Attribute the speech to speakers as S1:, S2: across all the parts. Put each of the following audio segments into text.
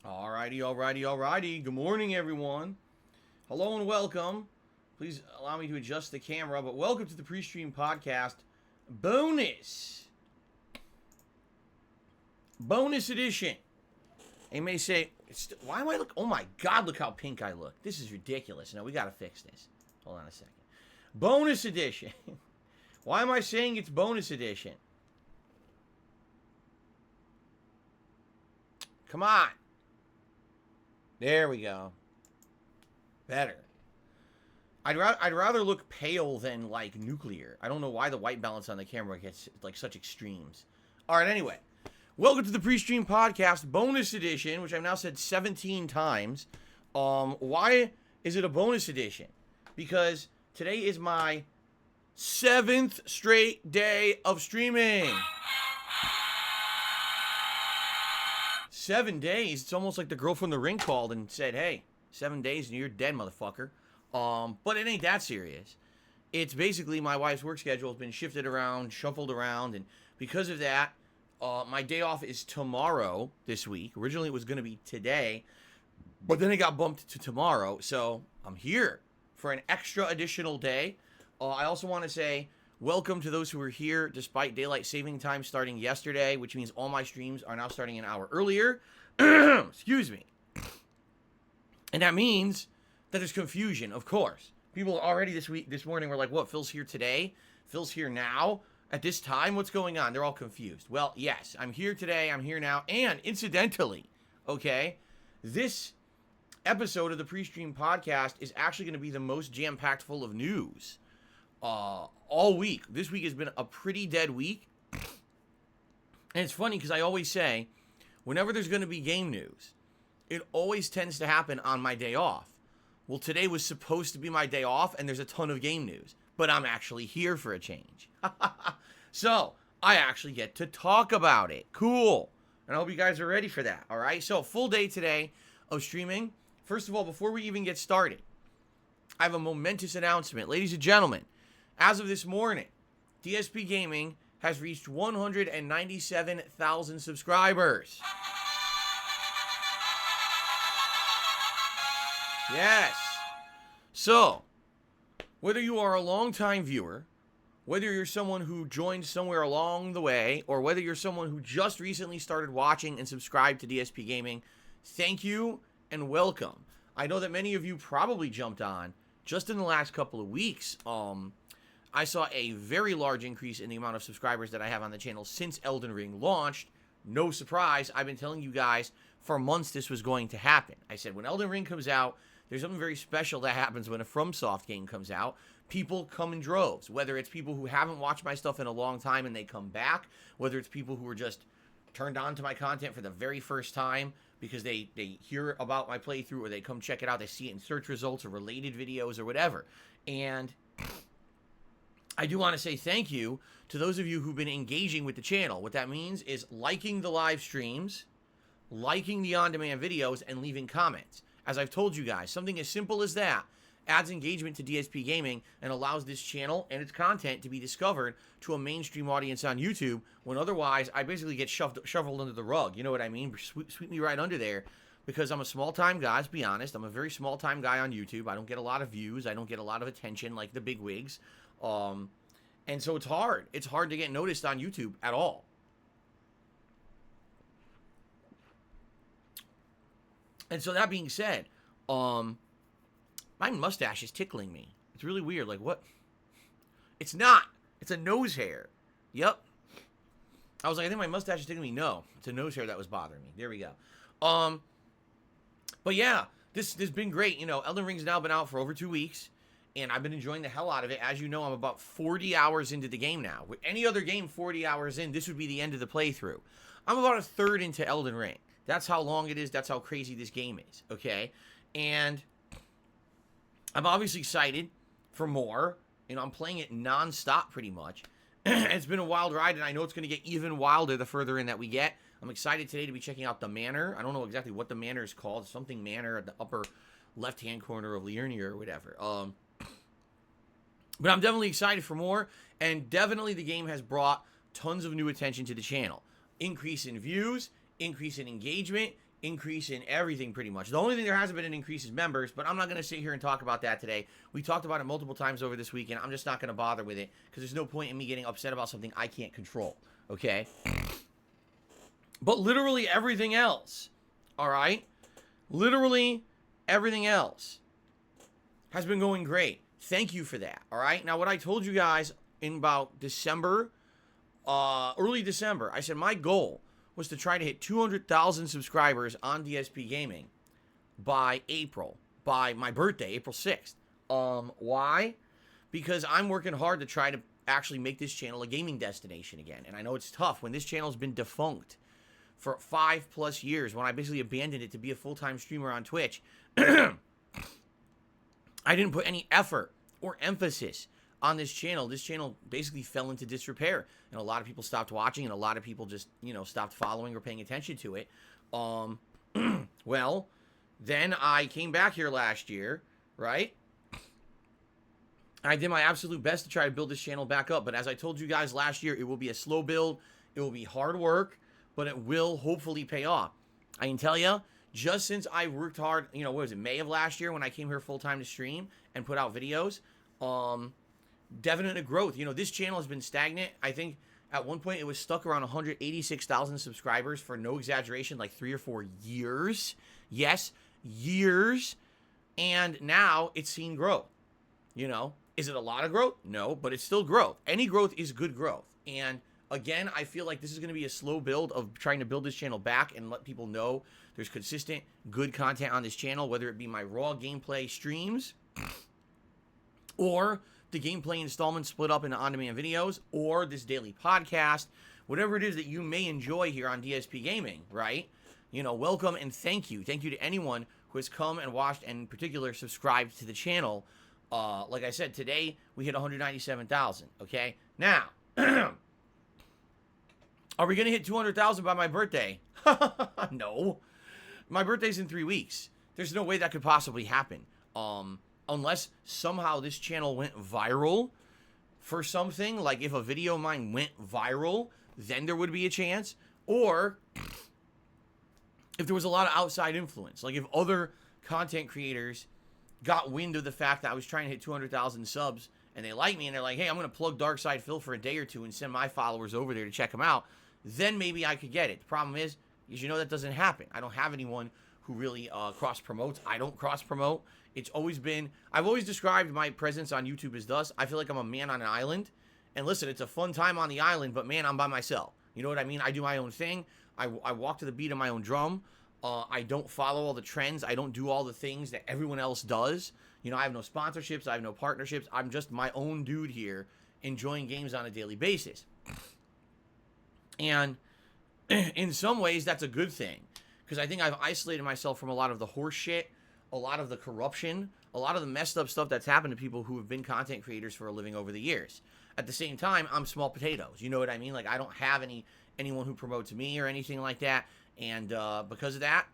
S1: Alrighty. Good morning, everyone. Hello and welcome. Please allow me to adjust the camera, but welcome to the PreStream podcast bonus edition. You may say, why am I look? Oh my God, look how pink I look. This is ridiculous. Now we gotta fix this. Hold on a second. Bonus edition. Why am I saying it's bonus edition? Come on. There we go. Better. I'd rather look pale than, like, nuclear. I don't know why the white balance on the camera gets, like, such extremes. Alright, anyway. Welcome to the PreStream podcast bonus edition, which I've now said 17 times. Why is it a bonus edition? Because today is my 7th straight day of streaming. 7 days. It's almost like the girl from The Ring called and said, hey, 7 days and you're dead, motherfucker. But it ain't that serious. It's basically my wife's work schedule has been shifted around, shuffled around, and because of that, my day off is tomorrow this week. Originally it was going to be today, but then it got bumped to tomorrow, so I'm here for an extra additional day. I also want to say welcome to those who are here despite daylight saving time starting yesterday, which means all my streams are now starting an hour earlier. Excuse me. And that means that there's confusion, of course. People already this morning were like, what, Phil's here today? Phil's here now? At this time? What's going on? They're all confused. Well, yes, I'm here today, I'm here now, and incidentally, okay, this episode of the PreStream podcast is actually going to be the most jam-packed full of news all week. This week has been a pretty dead week. And it's funny because I always say, whenever there's going to be game news, it always tends to happen on my day off. Well, today was supposed to be my day off, and there's a ton of game news. But I'm actually here for a change. So, I actually get to talk about it. Cool. And I hope you guys are ready for that, all right? So, full day today of streaming. First of all, before we even get started, I have a momentous announcement. Ladies and gentlemen, as of this morning, DSPGaming has reached 197,000 subscribers. Yes. So, whether you are a longtime viewer, whether you're someone who joined somewhere along the way, or whether you're someone who just recently started watching and subscribed to DSPGaming, thank you and welcome. I know that many of you probably jumped on just in the last couple of weeks. I saw a very large increase in the amount of subscribers that I have on the channel since Elden Ring launched. No surprise, I've been telling you guys for months this was going to happen. I said when Elden Ring comes out, there's something very special that happens when a FromSoft game comes out. People come in droves, whether it's people who haven't watched my stuff in a long time and they come back, whether it's people who are just turned on to my content for the very first time because they hear about my playthrough or they come check it out, they see it in search results or related videos or whatever. And I do want to say thank you to those of you who've been engaging with the channel. What that means is liking the live streams, liking the on-demand videos, and leaving comments. As I've told you guys, something as simple as that adds engagement to DSP Gaming and allows this channel and its content to be discovered to a mainstream audience on YouTube, when otherwise I basically get shoveled under the rug. You know what I mean? Sweep me right under there, because I'm a small-time guy, let's be honest. I'm a very small-time guy on YouTube. I don't get a lot of views. I don't get a lot of attention like the big wigs. And so it's hard. It's hard to get noticed on YouTube at all. And so that being said, my mustache is tickling me. It's really weird. Like, what? It's not. It's a nose hair. Yep. I was like, I think my mustache is tickling me. No, it's a nose hair that was bothering me. There we go. But yeah, this has been great. You know, Elden Ring's now been out for over 2 weeks, and I've been enjoying the hell out of it. As you know, I'm about 40 hours into the game now. With any other game 40 hours in, this would be the end of the playthrough. I'm about a third into Elden Ring. That's how long it is. That's how crazy this game is, okay? And I'm obviously excited for more. You know, I'm playing it nonstop pretty much. It's been a wild ride, and I know it's going to get even wilder the further in that we get. I'm excited today to be checking out the manor. I don't know exactly what the manor is called. Something manor at the upper left-hand corner of Liurnia or whatever. But I'm definitely excited for more, and definitely the game has brought tons of new attention to the channel. Increase in views, increase in engagement, increase in everything pretty much. The only thing there hasn't been an increase is members, but I'm not going to sit here and talk about that today. We talked about it multiple times over this weekend. I'm just not going to bother with it because there's no point in me getting upset about something I can't control, okay? But literally everything else, all right? Literally everything else has been going great. Thank you for that, all right? Now, what I told you guys in about December, early December, I said my goal was to try to hit 200,000 subscribers on DSPGaming by April, by my birthday, April 6th. Why? Because I'm working hard to try to actually make this channel a gaming destination again. And I know it's tough when this channel's been defunct for 5+ years, when I basically abandoned it to be a full-time streamer on Twitch. I didn't put any effort or emphasis on this channel. This channel basically fell into disrepair, and a lot of people stopped watching, and a lot of people just, stopped following or paying attention to it. Well, then I came back here last year, right? I did my absolute best to try to build this channel back up, but as I told you guys last year, it will be a slow build. It will be hard work, but it will hopefully pay off. I can tell you, just since I worked hard, what was it, May of last year when I came here full-time to stream and put out videos, definite growth. This channel has been stagnant. I think at one point it was stuck around 186,000 subscribers for no exaggeration, like 3 or 4 years. Yes, years. And now it's seen growth. Is it a lot of growth? No, but it's still growth. Any growth is good growth. And again, I feel like this is going to be a slow build of trying to build this channel back and let people know there's consistent, good content on this channel, whether it be my raw gameplay streams or the gameplay installments split up into on-demand videos, or this daily podcast, whatever it is that you may enjoy here on DSP Gaming, right? Welcome and thank you. Thank you to anyone who has come and watched and in particular subscribed to the channel. Like I said, today we hit 197,000, okay? Now, are we going to hit 200,000 by my birthday? No. My birthday's in 3 weeks. There's no way that could possibly happen. Unless somehow this channel went viral for something, like if a video of mine went viral, then there would be a chance. Or if there was a lot of outside influence, like if other content creators got wind of the fact that I was trying to hit 200,000 subs and they like me and they're like, hey, I'm going to plug Darkside Phil for a day or two and send my followers over there to check him out, then maybe I could get it. The problem is that doesn't happen. I don't have anyone who really cross-promotes. I don't cross-promote. I've always described my presence on YouTube as thus. I feel like I'm a man on an island. And listen, it's a fun time on the island, but man, I'm by myself. You know what I mean? I do my own thing. I walk to the beat of my own drum. I don't follow all the trends. I don't do all the things that everyone else does. I have no sponsorships. I have no partnerships. I'm just my own dude here, enjoying games on a daily basis. And in some ways, that's a good thing. Because I think I've isolated myself from a lot of the horse shit, a lot of the corruption, a lot of the messed up stuff that's happened to people who have been content creators for a living over the years. At the same time, I'm small potatoes. You know what I mean? Like, I don't have anyone who promotes me or anything like that. And because of that,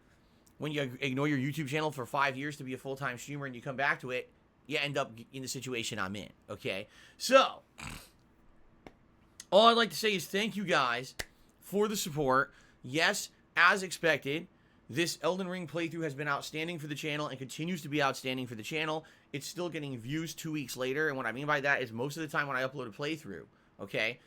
S1: when you ignore your YouTube channel for 5 years to be a full-time streamer and you come back to it, you end up in the situation I'm in, okay? So, all I'd like to say is thank you guys for the support. Yes, as expected, this Elden Ring playthrough has been outstanding for the channel and continues to be outstanding for the channel. It's still getting views 2 weeks later, and what I mean by that is most of the time when I upload a playthrough, okay,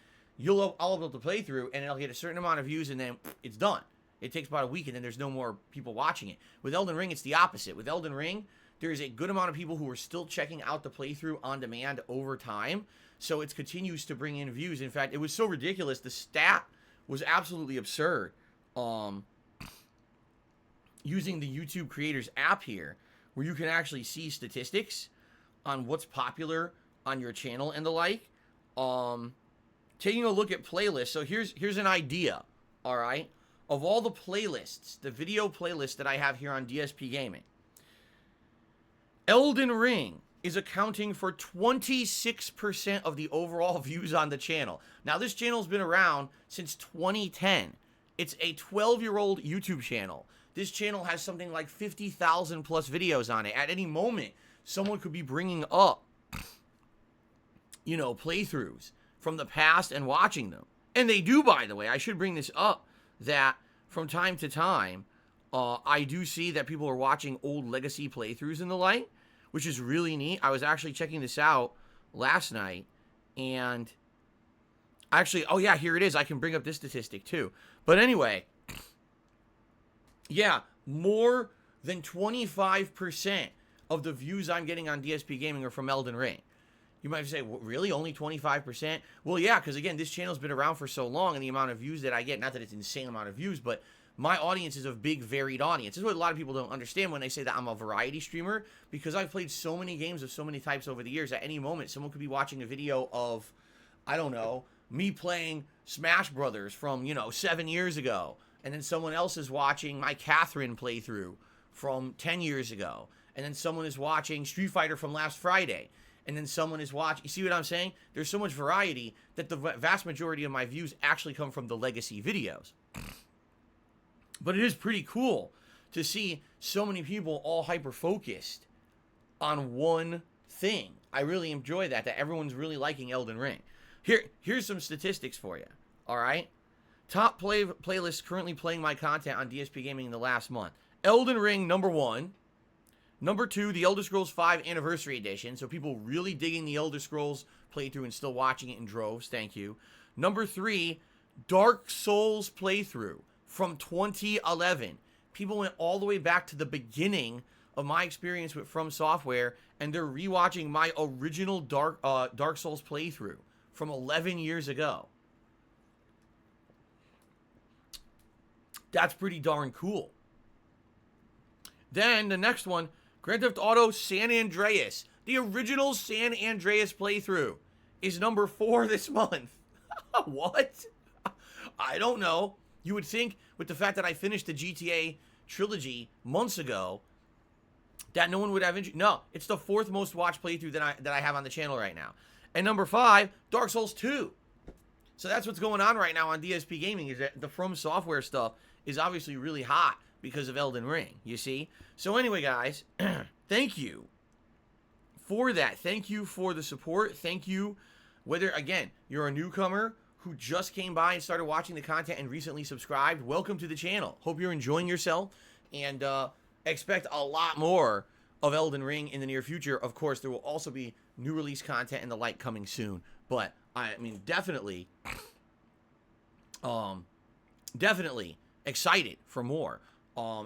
S1: I'll upload the playthrough, and it'll get a certain amount of views, and then it's done. It takes about a week, and then there's no more people watching it. With Elden Ring, it's the opposite. With Elden Ring, there's a good amount of people who are still checking out the playthrough on demand over time, so it continues to bring in views. In fact, it was so ridiculous. The stat was absolutely absurd. Using the YouTube Creators app here, where you can actually see statistics on what's popular on your channel and the like. Taking a look at playlists. So here's an idea, all right? Of all the playlists, the video playlists that I have here on DSP Gaming, Elden Ring is accounting for 26% of the overall views on the channel. Now, this channel's been around since 2010. It's a 12-year-old YouTube channel. This channel has something like 50,000 plus videos on it. At any moment, someone could be bringing up, playthroughs from the past and watching them. And they do, by the way. I should bring this up, that from time to time, I do see that people are watching old legacy playthroughs and the like, which is really neat. I was actually checking this out last night, and actually, oh yeah, here it is. I can bring up this statistic too. But anyway, yeah, more than 25% of the views I'm getting on DSP Gaming are from Elden Ring. You might say, well, really? Only 25%? Well, yeah, because again, this channel's been around for so long, and the amount of views that I get, not that it's an insane amount of views, but my audience is a big, varied audience. This is what a lot of people don't understand when they say that I'm a variety streamer, because I've played so many games of so many types over the years. At any moment, someone could be watching a video of, I don't know, me playing Smash Brothers from, 7 years ago. And then someone else is watching my Catherine playthrough from 10 years ago. And then someone is watching Street Fighter from last Friday. And then someone is watching. You see what I'm saying? There's so much variety that the vast majority of my views actually come from the legacy videos. But it is pretty cool to see so many people all hyper-focused on one thing. I really enjoy that everyone's really liking Elden Ring. Here's some statistics for you, all right? Top playlists currently playing my content on DSP Gaming in the last month. Elden Ring, number 1. Number 2, The Elder Scrolls V Anniversary Edition. So people really digging the Elder Scrolls playthrough and still watching it in droves. Thank you. Number 3, Dark Souls playthrough from 2011. People went all the way back to the beginning of my experience with From Software, and they're rewatching my original Dark Souls playthrough from 11 years ago. That's pretty darn cool. Then the next one, Grand Theft Auto San Andreas. The original San Andreas playthrough is number 4 this month. What? I don't know. You would think with the fact that I finished the GTA trilogy months ago that no one would have interest. No, it's the 4th most watched playthrough that I have on the channel right now. And number 5, Dark Souls 2. So that's what's going on right now on DSP Gaming, is that the From Software stuff is obviously really hot because of Elden Ring, you see? So anyway, guys, thank you for that. Thank you for the support. Thank you, whether, again, you're a newcomer who just came by and started watching the content and recently subscribed, welcome to the channel. Hope you're enjoying yourself, and expect a lot more of Elden Ring in the near future. Of course, there will also be new release content and the like coming soon, but I mean, definitely excited for more.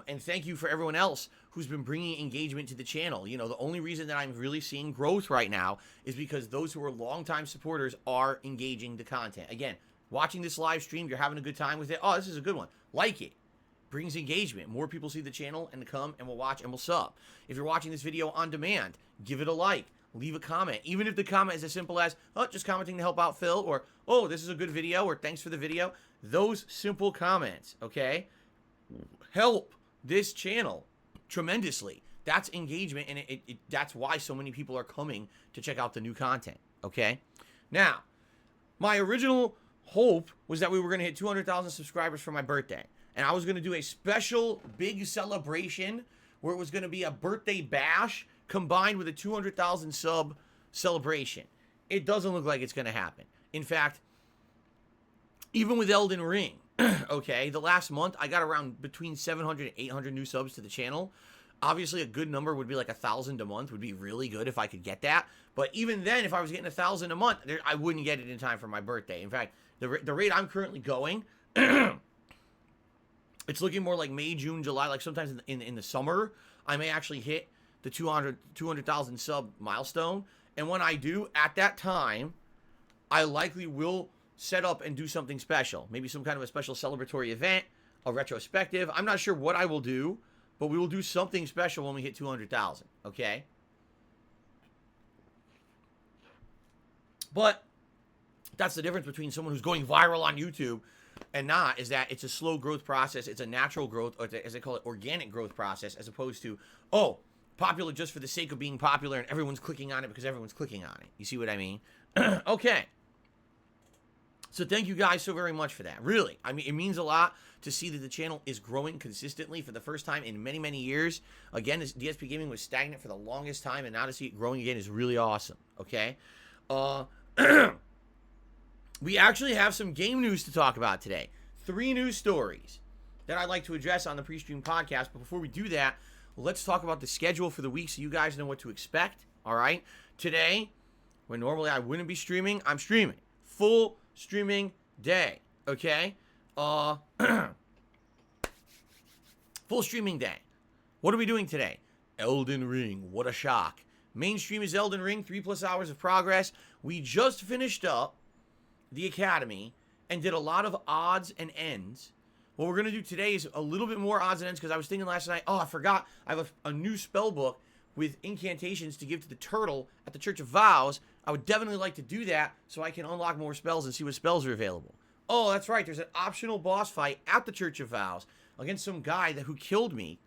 S1: And thank you for everyone else who's been bringing engagement to the channel. You know, the only reason that I'm really seeing growth right now is because those who are longtime supporters are engaging the content. Again, watching this live stream, you're having a good time with it. Oh, this is a good one. Like it. Brings engagement. More people see the channel and come and will watch and will sub. If you're watching this video on demand, give it a like. Leave a comment. Even if the comment is as simple as, oh, just commenting to help out Phil, or, oh, this is a good video, or thanks for the video. Those simple comments, okay, help this channel tremendously. That's engagement, and that's why so many people are coming to check out the new content, okay? Now, my original hope was that we were going to hit 200,000 subscribers for my birthday, and I was going to do a special big celebration where it was going to be a birthday bash combined with a 200,000 sub celebration. It doesn't look like it's going to happen. In fact, even with Elden Ring, okay, the last month I got around between 700 and 800 new subs to the channel. Obviously, a good number would be like 1,000 a month would be really good if I could get that. But even then, if I was getting 1,000 a month, I wouldn't get it in time for my birthday. In fact, the rate I'm currently going, it's looking more like May, June, July, like sometimes in the summer, I may actually hit the 200,000 sub milestone. And when I do, at that time, I likely will set up and do something special. Maybe some kind of a special celebratory event, a retrospective. I'm not sure what I will do, but we will do something special when we hit 200,000, okay? But that's the difference between someone who's going viral on YouTube and not, is that it's a slow growth process. It's a natural growth, or as they call it, organic growth process, as opposed to, oh, popular just for the sake of being popular and everyone's clicking on it because everyone's clicking on it. You see what I mean? Okay. So thank you guys so very much for that. Really. I mean, it means a lot to see that the channel is growing consistently for the first time in many, many years. Again, this DSP Gaming was stagnant for the longest time, and now to see it growing again is really awesome. Okay? We actually have some game news to talk about today. 3 news stories. that I'd like to address on the PreStream podcast. But before we do that, let's talk about the schedule for the week so you guys know what to expect. All right. Today, when normally I wouldn't be streaming, I'm streaming. Full streaming day. Okay? Full streaming day. What are we doing today? Elden Ring. What a shock. Mainstream is Elden Ring. 3+ hours of progress. We just finished up the Academy and did a lot of odds and ends. What we're going to do today is a little bit more odds and ends because I was thinking last night, oh, I forgot. I have a new spell book with incantations to give to the turtle at the Church of Vows. I would definitely like to do that so I can unlock more spells and see what spells are available. Oh, that's right. There's an optional boss fight at the Church of Vows against some guy who killed me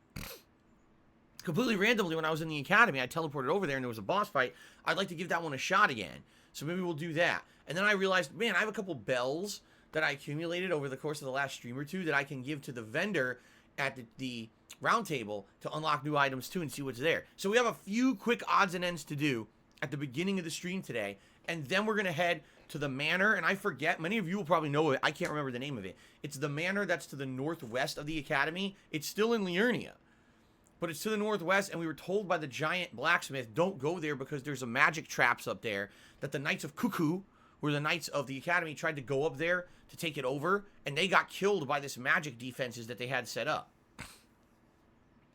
S1: completely randomly when I was in the Academy. I teleported over there and there was a boss fight. I'd like to give that one a shot again. So maybe we'll do that. And then I realized, man, I have a couple bells that I accumulated over the course of the last stream or two that I can give to the vendor at the round table to unlock new items too and see what's there. So we have a few quick odds and ends to do at the beginning of the stream today. And then we're going to head to the manor. And I forget, many of you will probably know it. I can't remember the name of it. It's the manor that's to the northwest of the Academy. It's still in Liurnia, but it's to the northwest. And we were told by the giant blacksmith, don't go there because there's a magic traps up there that the Knights of Cuckoo, where the Knights of the Academy tried to go up there to take it over, and they got killed by this magic defenses that they had set up.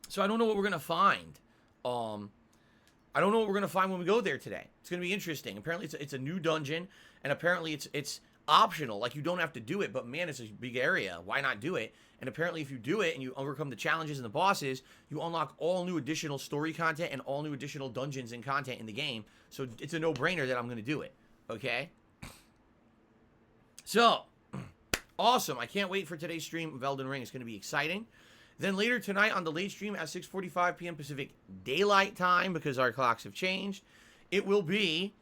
S1: So I don't know what we're going to find. I don't know what we're going to find when we go there today. It's going to be interesting. Apparently it's a new dungeon, and apparently it's optional. Like, you don't have to do it, but man, it's a big area. Why not do it? And apparently if you do it and you overcome the challenges and the bosses, you unlock all new additional story content and all new additional dungeons and content in the game. So it's a no-brainer that I'm going to do it. Okay? So, awesome. I can't wait for today's stream of Elden Ring. It's going to be exciting. Then later tonight on the late stream at 6:45 p.m. Pacific Daylight Time, because our clocks have changed, it will be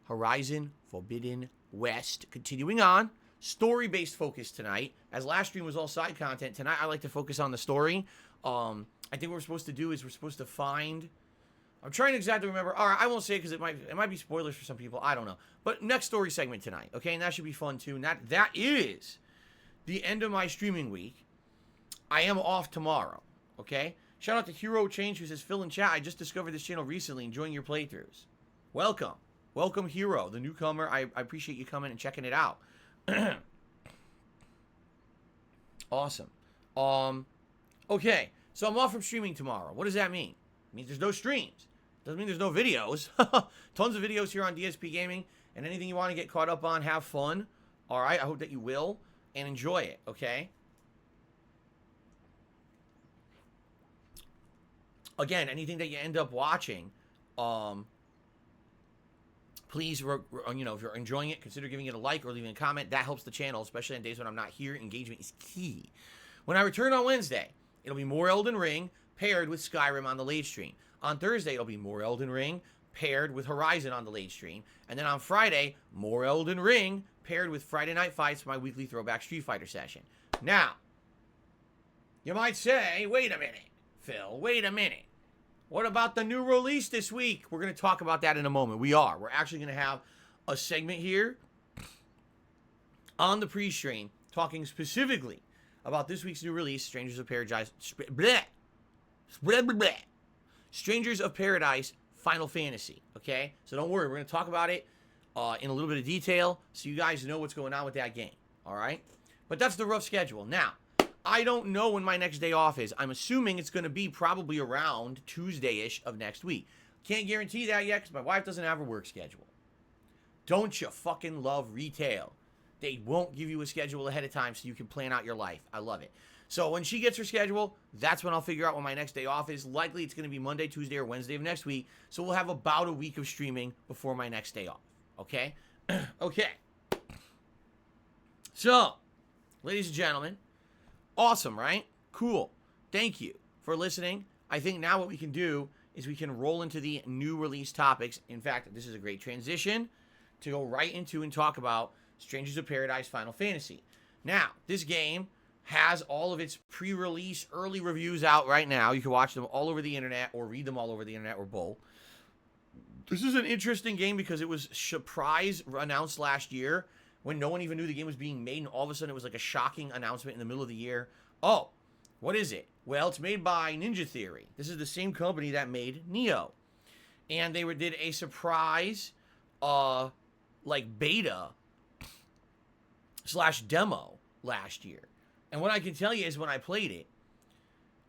S1: Horizon Forbidden West. Continuing on, story-based focus tonight. As last stream was all side content, tonight I like to focus on the story. I think what we're supposed to do is we're supposed to find... I'm trying to exactly remember. All right, I won't say it because it might be spoilers for some people. I don't know. But next story segment tonight, okay? And that should be fun too. And that is the end of my streaming week. I am off tomorrow, okay? Shout out to Hero Change who says, Phil in chat, I just discovered this channel recently, enjoying your playthroughs. Welcome. Welcome, Hero, the newcomer. I appreciate you coming and checking it out. Awesome. Okay, so I'm off from streaming tomorrow. What does that mean? It means there's no streams. Doesn't mean there's no videos. Tons of videos here on DSPGaming, and anything you want to get caught up on, have fun. All right, I hope that you will, and enjoy it, okay? Again, anything that you end up watching, please, if you're enjoying it, consider giving it a like or leaving a comment. That helps the channel, especially on days when I'm not here. Engagement is key. When I return on Wednesday, it'll be more Elden Ring paired with Skyrim on the late stream. On Thursday, it'll be more Elden Ring paired with Horizon on the late stream. And then on Friday, more Elden Ring paired with Friday Night Fights, my weekly throwback Street Fighter session. Now, you might say, wait a minute, Phil, wait a minute. What about the new release this week? We're going to talk about that in a moment. We are. We're actually going to have a segment here on the pre-stream talking specifically about this week's new release, Strangers of Paradise. Strangers of Paradise Final Fantasy. Okay? So don't worry. We're going to talk about it in a little bit of detail so you guys know what's going on with that game. All right? But that's the rough schedule. Now, I don't know when my next day off is. I'm assuming it's going to be probably around Tuesday-ish of next week. Can't guarantee that yet because my wife doesn't have her work schedule. Don't you fucking love retail? They won't give you a schedule ahead of time so you can plan out your life. I love it. So when she gets her schedule, that's when I'll figure out when my next day off is. Likely it's going to be Monday, Tuesday, or Wednesday of next week. So we'll have about a week of streaming before my next day off. Okay? Okay. So, ladies and gentlemen, awesome, right? Cool. Thank you for listening. I think now what we can do is we can roll into the new release topics. In fact, this is a great transition to go right into and talk about Strangers of Paradise Final Fantasy. Now, this game has all of its pre-release early reviews out right now. You can watch them all over the internet or read them all over the internet or both. This is an interesting game because it was surprise announced last year when no one even knew the game was being made, and all of a sudden it was like a shocking announcement in the middle of the year. Oh, what is it? Well, it's made by Ninja Theory. This is the same company that made Neo. And they did a surprise, like beta / demo last year. And what I can tell you is when I played it,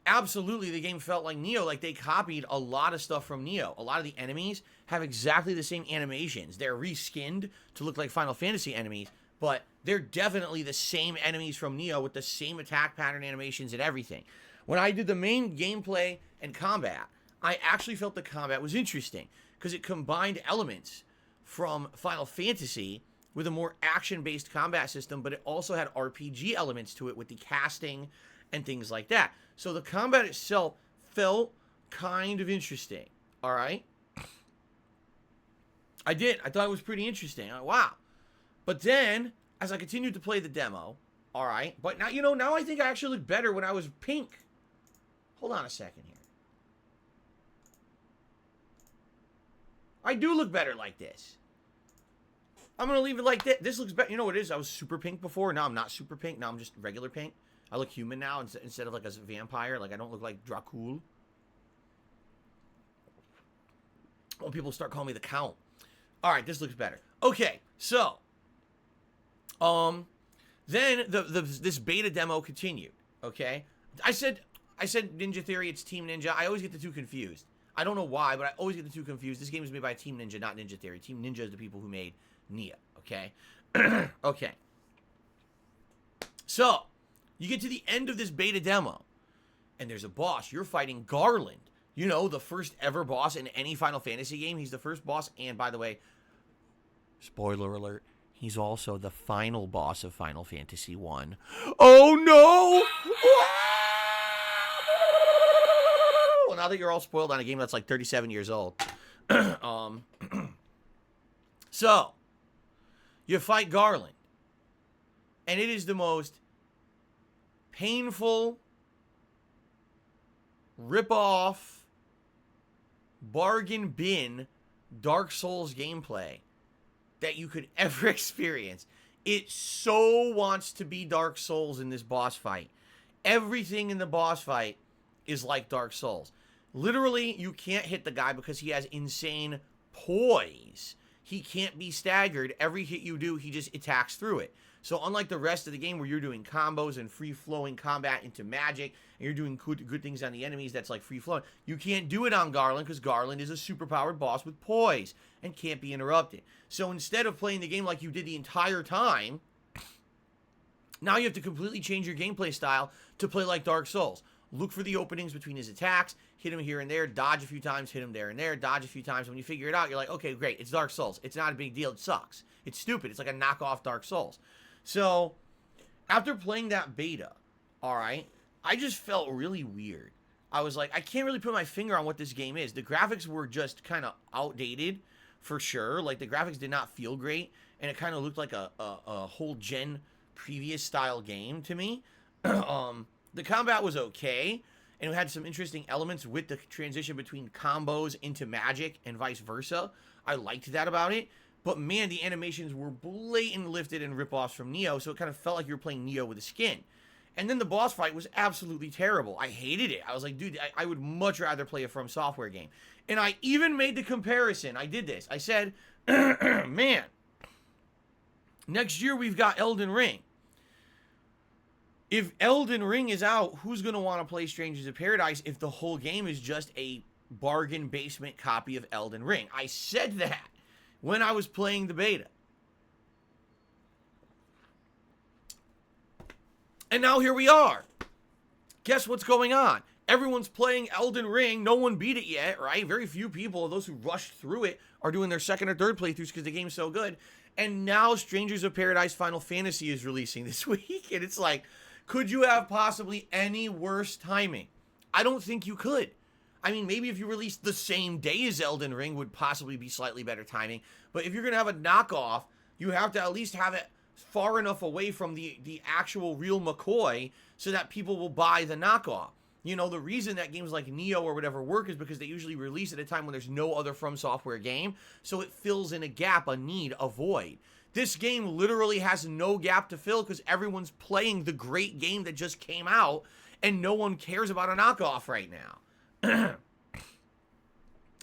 S1: absolutely the game felt like Neo. Like they copied a lot of stuff from Neo. A lot of the enemies have exactly the same animations. They're reskinned to look like Final Fantasy enemies, but they're definitely the same enemies from Neo with the same attack pattern animations and everything. When I did the main gameplay and combat, I actually felt the combat was interesting because it combined elements from Final Fantasy with a more action-based combat system, but it also had RPG elements to it with the casting and things like that. So the combat itself felt kind of interesting, all right? I thought it was pretty interesting. Wow. But then, as I continued to play the demo, all right, but now, now I think I actually look better when I was pink. Hold on a second here. I do look better like this. I'm going to leave it like this. This looks better. You know what it is? I was super pink before. Now I'm not super pink. Now I'm just regular pink. I look human now instead of like a vampire. Like I don't look like Dracul. When people start calling me the Count. All right, this looks better. Okay, so then this beta demo continued. Okay, I said Ninja Theory. It's Team Ninja. I always get the two confused. I don't know why, but I always get the two confused. This game is made by Team Ninja, not Ninja Theory. Team Ninja is the people who made Neo. Okay, okay. So you get to the end of this beta demo, and there's a boss. You're fighting Garland. You know, the first ever boss in any Final Fantasy game. He's the first boss, and by the way, spoiler alert, he's also the final boss of Final Fantasy 1. Oh no! Well, now that you're all spoiled on a game that's like 37 years old. So, you fight Garland, and it is the most painful, rip-off, bargain bin Dark Souls gameplay that you could ever experience. It so wants to be Dark Souls in this boss fight. Everything in the boss fight is like Dark Souls. Literally, you can't hit the guy because he has insane poise. He can't be staggered. Every hit you do, he just attacks through it. So unlike the rest of the game where you're doing combos and free-flowing combat into magic, and you're doing good things on the enemies that's like free-flowing, you can't do it on Garland because Garland is a super-powered boss with poise and can't be interrupted. So instead of playing the game like you did the entire time, now you have to completely change your gameplay style to play like Dark Souls. Look for the openings between his attacks, hit him here and there, dodge a few times, hit him there and there, dodge a few times. When you figure it out, you're like, okay, great, it's Dark Souls. It's not a big deal. It sucks. It's stupid. It's like a knockoff Dark Souls. So, after playing that beta, all right, I just felt really weird. I was like, I can't really put my finger on what this game is. The graphics were just kind of outdated, for sure. Like, the graphics did not feel great, and it kind of looked like a whole gen previous style game to me. The combat was okay, and it had some interesting elements with the transition between combos into magic and vice versa. I liked that about it. But man, the animations were blatant lifted and rip-offs from Neo, so it kind of felt like you were playing Neo with a skin. And then the boss fight was absolutely terrible. I hated it. I was like, dude, I would much rather play a From Software game. And I even made the comparison. I did this. I said, man, next year we've got Elden Ring. If Elden Ring is out, who's going to want to play Strangers of Paradise if the whole game is just a bargain basement copy of Elden Ring? I said that when I was playing the beta. And now here we are. Guess what's going on? Everyone's playing Elden Ring. No one beat it yet, right? Very few people, those who rushed through it, are doing their second or third playthroughs because the game's so good. And now Strangers of Paradise Final Fantasy is releasing this week. And it's like, could you have possibly any worse timing? I don't think you could. I mean, maybe if you released the same day as Elden Ring would possibly be slightly better timing. But if you're going to have a knockoff, you have to at least have it far enough away from the actual real McCoy so that people will buy the knockoff. You know, the reason that games like Neo or whatever work is because they usually release at a time when there's no other From Software game. So it fills in a gap, a need, a void. This game literally has no gap to fill because everyone's playing the great game that just came out, and no one cares about a knockoff right now.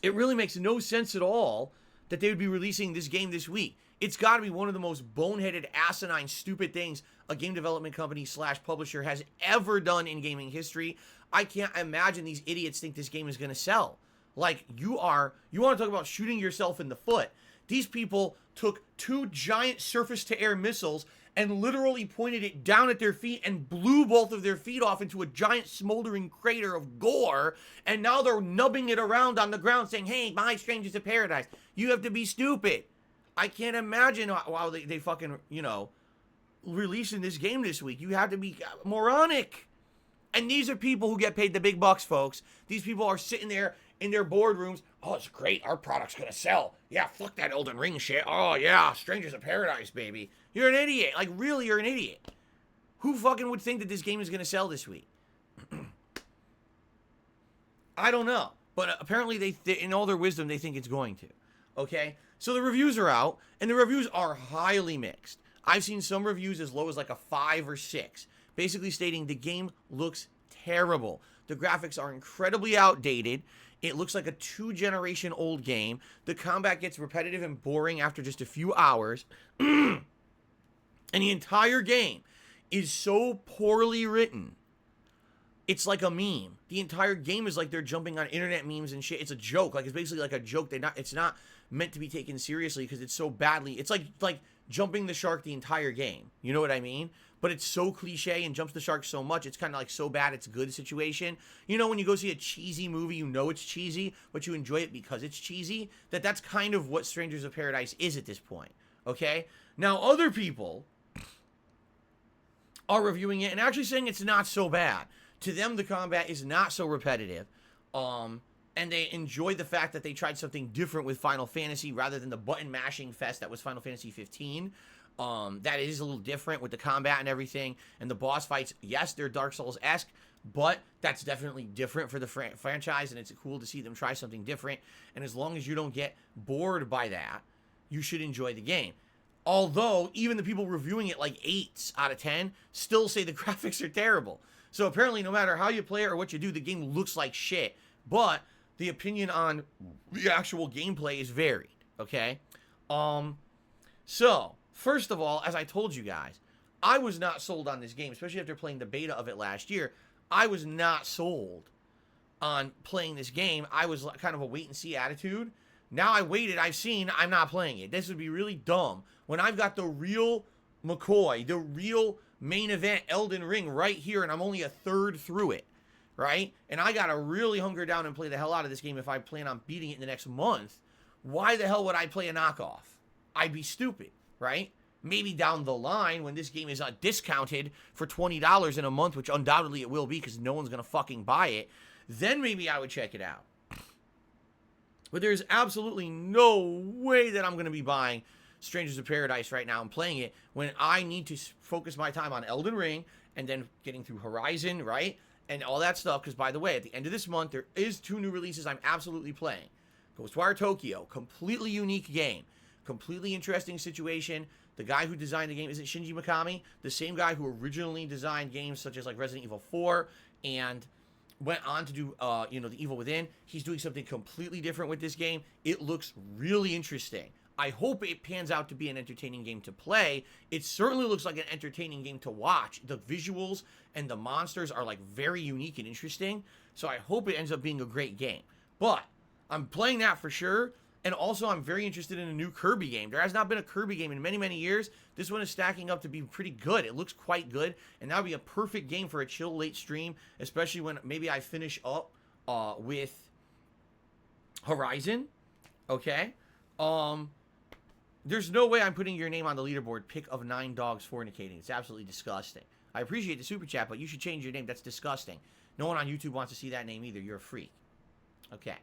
S1: It really makes no sense at all that they would be releasing this game this week. It's got to be one of the most boneheaded, asinine, stupid things a game development company / publisher has ever done in gaming history. I can't imagine these idiots think this game is going to sell. Like, you want to talk about shooting yourself in the foot. These people took 2 giant surface-to-air missiles and literally pointed it down at their feet and blew both of their feet off into a giant smoldering crater of gore, and now they're nubbing it around on the ground saying, hey, my strangers of paradise. You have to be stupid. I can't imagine how they fucking, releasing this game this week. You have to be moronic. And these are people who get paid the big bucks, folks. These people are sitting there in their boardrooms. Oh, it's great. Our product's going to sell. Yeah, fuck that Elden Ring shit. Oh, yeah, Strangers of Paradise, baby. You're an idiot. Like, really, you're an idiot. Who fucking would think that this game is going to sell this week? I don't know. But apparently, they, in all their wisdom, they think it's going to. Okay? So the reviews are out, and the reviews are highly mixed. I've seen some reviews as low as like a 5 or 6, basically stating the game looks terrible. The graphics are incredibly outdated. It looks like a 2-generation-old game. The combat gets repetitive and boring after just a few hours. And the entire game is so poorly written. It's like a meme. The entire game is like they're jumping on internet memes and shit. It's a joke. Like, it's basically like a joke. It's not meant to be taken seriously because it's so badly. It's like jumping the shark the entire game. You know what I mean? But it's so cliche and jumps the shark so much, it's kind of like so bad it's good situation. You know, when you go see a cheesy movie, you know it's cheesy, but you enjoy it because it's cheesy? That's kind of what Strangers of Paradise is at this point, okay? Now, other people are reviewing it and actually saying it's not so bad. To them, the combat is not so repetitive, and they enjoy the fact that they tried something different with Final Fantasy rather than the button-mashing fest that was Final Fantasy 15. That is a little different with the combat and everything, and the boss fights, yes, they're Dark Souls-esque, but that's definitely different for the franchise, and it's cool to see them try something different, and as long as you don't get bored by that, you should enjoy the game. Although, even the people reviewing it like 8s out of 10 still say the graphics are terrible. So apparently, no matter how you play it or what you do, the game looks like shit, but the opinion on the actual gameplay is varied, okay? So, first of all, as I told you guys, I was not sold on this game, especially after playing the beta of it last year. I was not sold on playing this game. I was kind of a wait-and-see attitude. Now I waited, I've seen, I'm not playing it. This would be really dumb. When I've got the real McCoy, the real main event Elden Ring right here, and I'm only a third through it, right? And I gotta really hunker down and play the hell out of this game if I plan on beating it in the next month. Why the hell would I play a knockoff? I'd be stupid, right? Maybe down the line when this game is discounted for $20 in a month, which undoubtedly it will be because no one's going to fucking buy it, then maybe I would check it out. But there's absolutely no way that I'm going to be buying Strangers of Paradise right now and playing it when I need to focus my time on Elden Ring and then getting through Horizon, right? And all that stuff, because by the way, at the end of this month, there is 2 new releases I'm absolutely playing. Ghostwire Tokyo, completely unique game. Completely interesting situation. The guy who designed the game, is it Shinji Mikami? The same guy who originally designed games such as like Resident Evil 4 and went on to do, The Evil Within. He's doing something completely different with this game. It looks really interesting. I hope it pans out to be an entertaining game to play. It certainly looks like an entertaining game to watch. The visuals and the monsters are like very unique and interesting. So I hope it ends up being a great game. But I'm playing that for sure. And also, I'm very interested in a new Kirby game. There has not been a Kirby game in many, many years. This one is stacking up to be pretty good. It looks quite good. And that would be a perfect game for a chill late stream, especially when maybe I finish up with Horizon. Okay? There's no way I'm putting your name on the leaderboard. Pick of 9 dogs fornicating. It's absolutely disgusting. I appreciate the super chat, but you should change your name. That's disgusting. No one on YouTube wants to see that name either. You're a freak. Okay.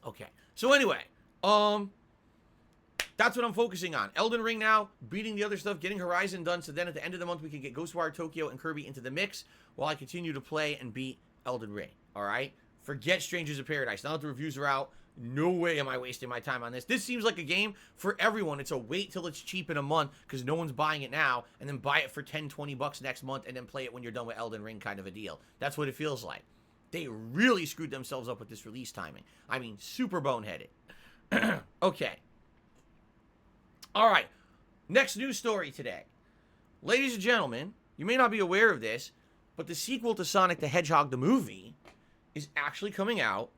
S1: Okay. So anyway, that's what I'm focusing on. Elden Ring now, beating the other stuff, getting Horizon done, so then at the end of the month we can get Ghostwire Tokyo and Kirby into the mix while I continue to play and beat Elden Ring. All right? Forget Strangers of Paradise. Now that the reviews are out, no way am I wasting my time on this. This seems like a game for everyone. It's a wait till it's cheap in a month because no one's buying it now, and then buy it for 10, 20 bucks next month, and then play it when you're done with Elden Ring kind of a deal. That's what it feels like. They really screwed themselves up with this release timing. I mean, super boneheaded. Okay. All right. Next news story today. Ladies and gentlemen, you may not be aware of this, but the sequel to Sonic the Hedgehog the movie is actually coming out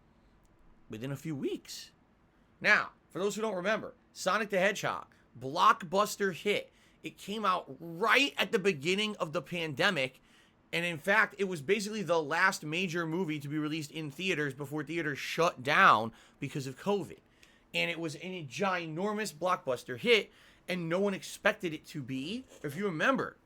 S1: within a few weeks. Now, for those who don't remember, Sonic the Hedgehog, blockbuster hit. It came out right at the beginning of the pandemic, and in fact, it was basically the last major movie to be released in theaters before theaters shut down because of COVID. And it was a ginormous blockbuster hit, and no one expected it to be. If you remember,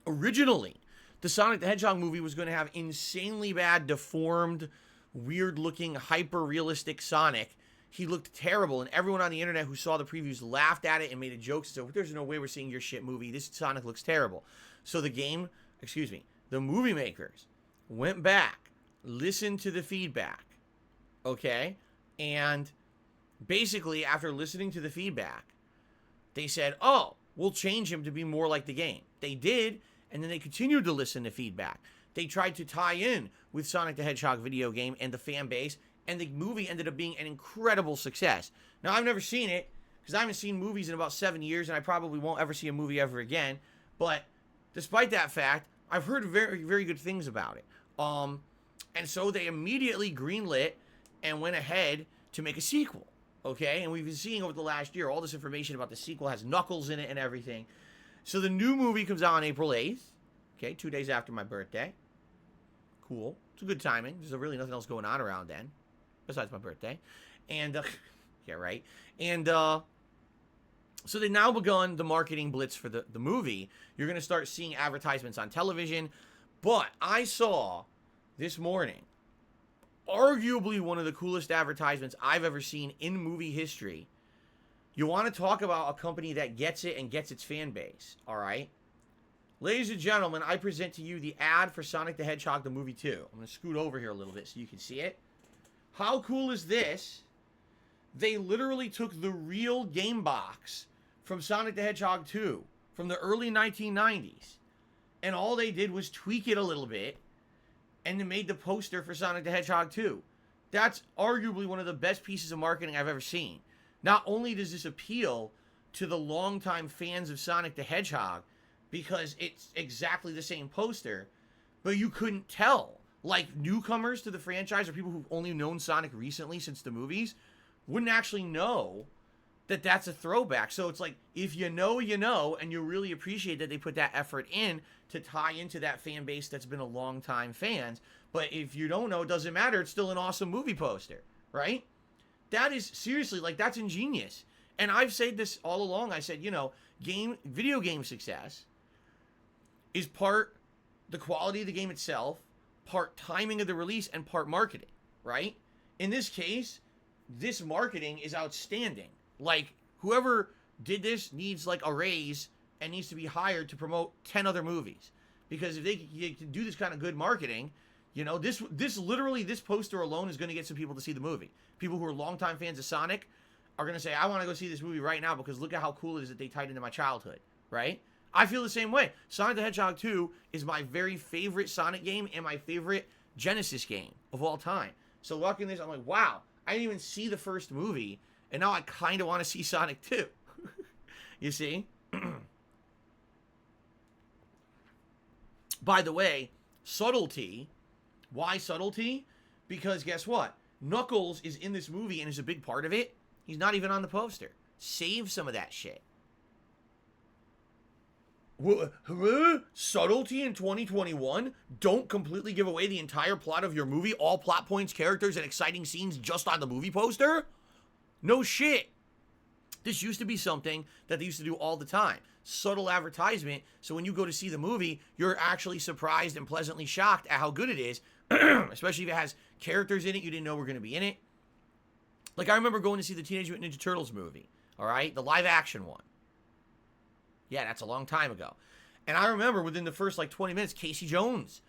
S1: originally, the Sonic the Hedgehog movie was going to have insanely bad, deformed, weird-looking, hyper-realistic Sonic. He looked terrible, and everyone on the internet who saw the previews laughed at it and made a joke. So there's no way we're seeing your shit movie. This Sonic looks terrible. So the movie makers went back, listened to the feedback, okay? And basically, after listening to the feedback, they said, oh, we'll change him to be more like the game. They did, and then they continued to listen to feedback. They tried to tie in with Sonic the Hedgehog video game and the fan base, and the movie ended up being an incredible success. Now, I've never seen it, because I haven't seen movies in about 7 years, and I probably won't ever see a movie ever again. But despite that fact, I've heard very, very good things about it. And so they immediately greenlit and went ahead to make a sequel, okay? And we've been seeing over the last year, all this information about the sequel has Knuckles in it and everything. So the new movie comes out on April 8th, okay, 2 days after my birthday. Cool. It's a good timing. There's really nothing else going on around then, besides my birthday. And, yeah, right. And, so they've now begun the marketing blitz for the movie. You're going to start seeing advertisements on television. But I saw this morning arguably one of the coolest advertisements I've ever seen in movie history. You want to talk about a company that gets it and gets its fan base, all right? Ladies and gentlemen, I present to you the ad for Sonic the Hedgehog the movie 2. I'm going to scoot over here a little bit so you can see it. How cool is this? They literally took the real game box from Sonic the Hedgehog 2 from the early 1990s, and all they did was tweak it a little bit, and they made the poster for Sonic the Hedgehog 2. That's arguably one of the best pieces of marketing I've ever seen. Not only does this appeal to the longtime fans of Sonic the Hedgehog, because it's exactly the same poster, but you couldn't tell. Like, newcomers to the franchise or people who've only known Sonic recently since the movies wouldn't actually know that that's a throwback. So it's like, if you know, you know, and you really appreciate that they put that effort in to tie into that fan base that's been a long time fans. But if you don't know, it doesn't matter. It's still an awesome movie poster, right? That is, seriously, like, that's ingenious. And I've said this all along. I said, you know, video game success is part the quality of the game itself, part timing of the release, and part marketing, right? In this case, this marketing is outstanding. Like, whoever did this needs, like, a raise and needs to be hired to promote 10 other movies. Because if they can do this kind of good marketing, you know, this poster alone is going to get some people to see the movie. People who are longtime fans of Sonic are going to say, I want to go see this movie right now because look at how cool it is that they tied into my childhood, right? I feel the same way. Sonic the Hedgehog 2 is my very favorite Sonic game and my favorite Genesis game of all time. So watching this, I'm like, wow, I didn't even see the first movie, and now I kind of want to see Sonic 2. You see? By the way, subtlety. Why subtlety? Because guess what? Knuckles is in this movie and is a big part of it. He's not even on the poster. Save some of that shit. Subtlety in 2021? Don't completely give away the entire plot of your movie, all plot points, characters, and exciting scenes just on the movie poster? No shit. This used to be something that they used to do all the time. Subtle advertisement, so when you go to see the movie, you're actually surprised and pleasantly shocked at how good it is, especially if it has characters in it you didn't know were going to be in it. Like, I remember going to see the Teenage Mutant Ninja Turtles movie, all right? The live-action one. Yeah, that's a long time ago. And I remember within the first, like, 20 minutes, Casey Jones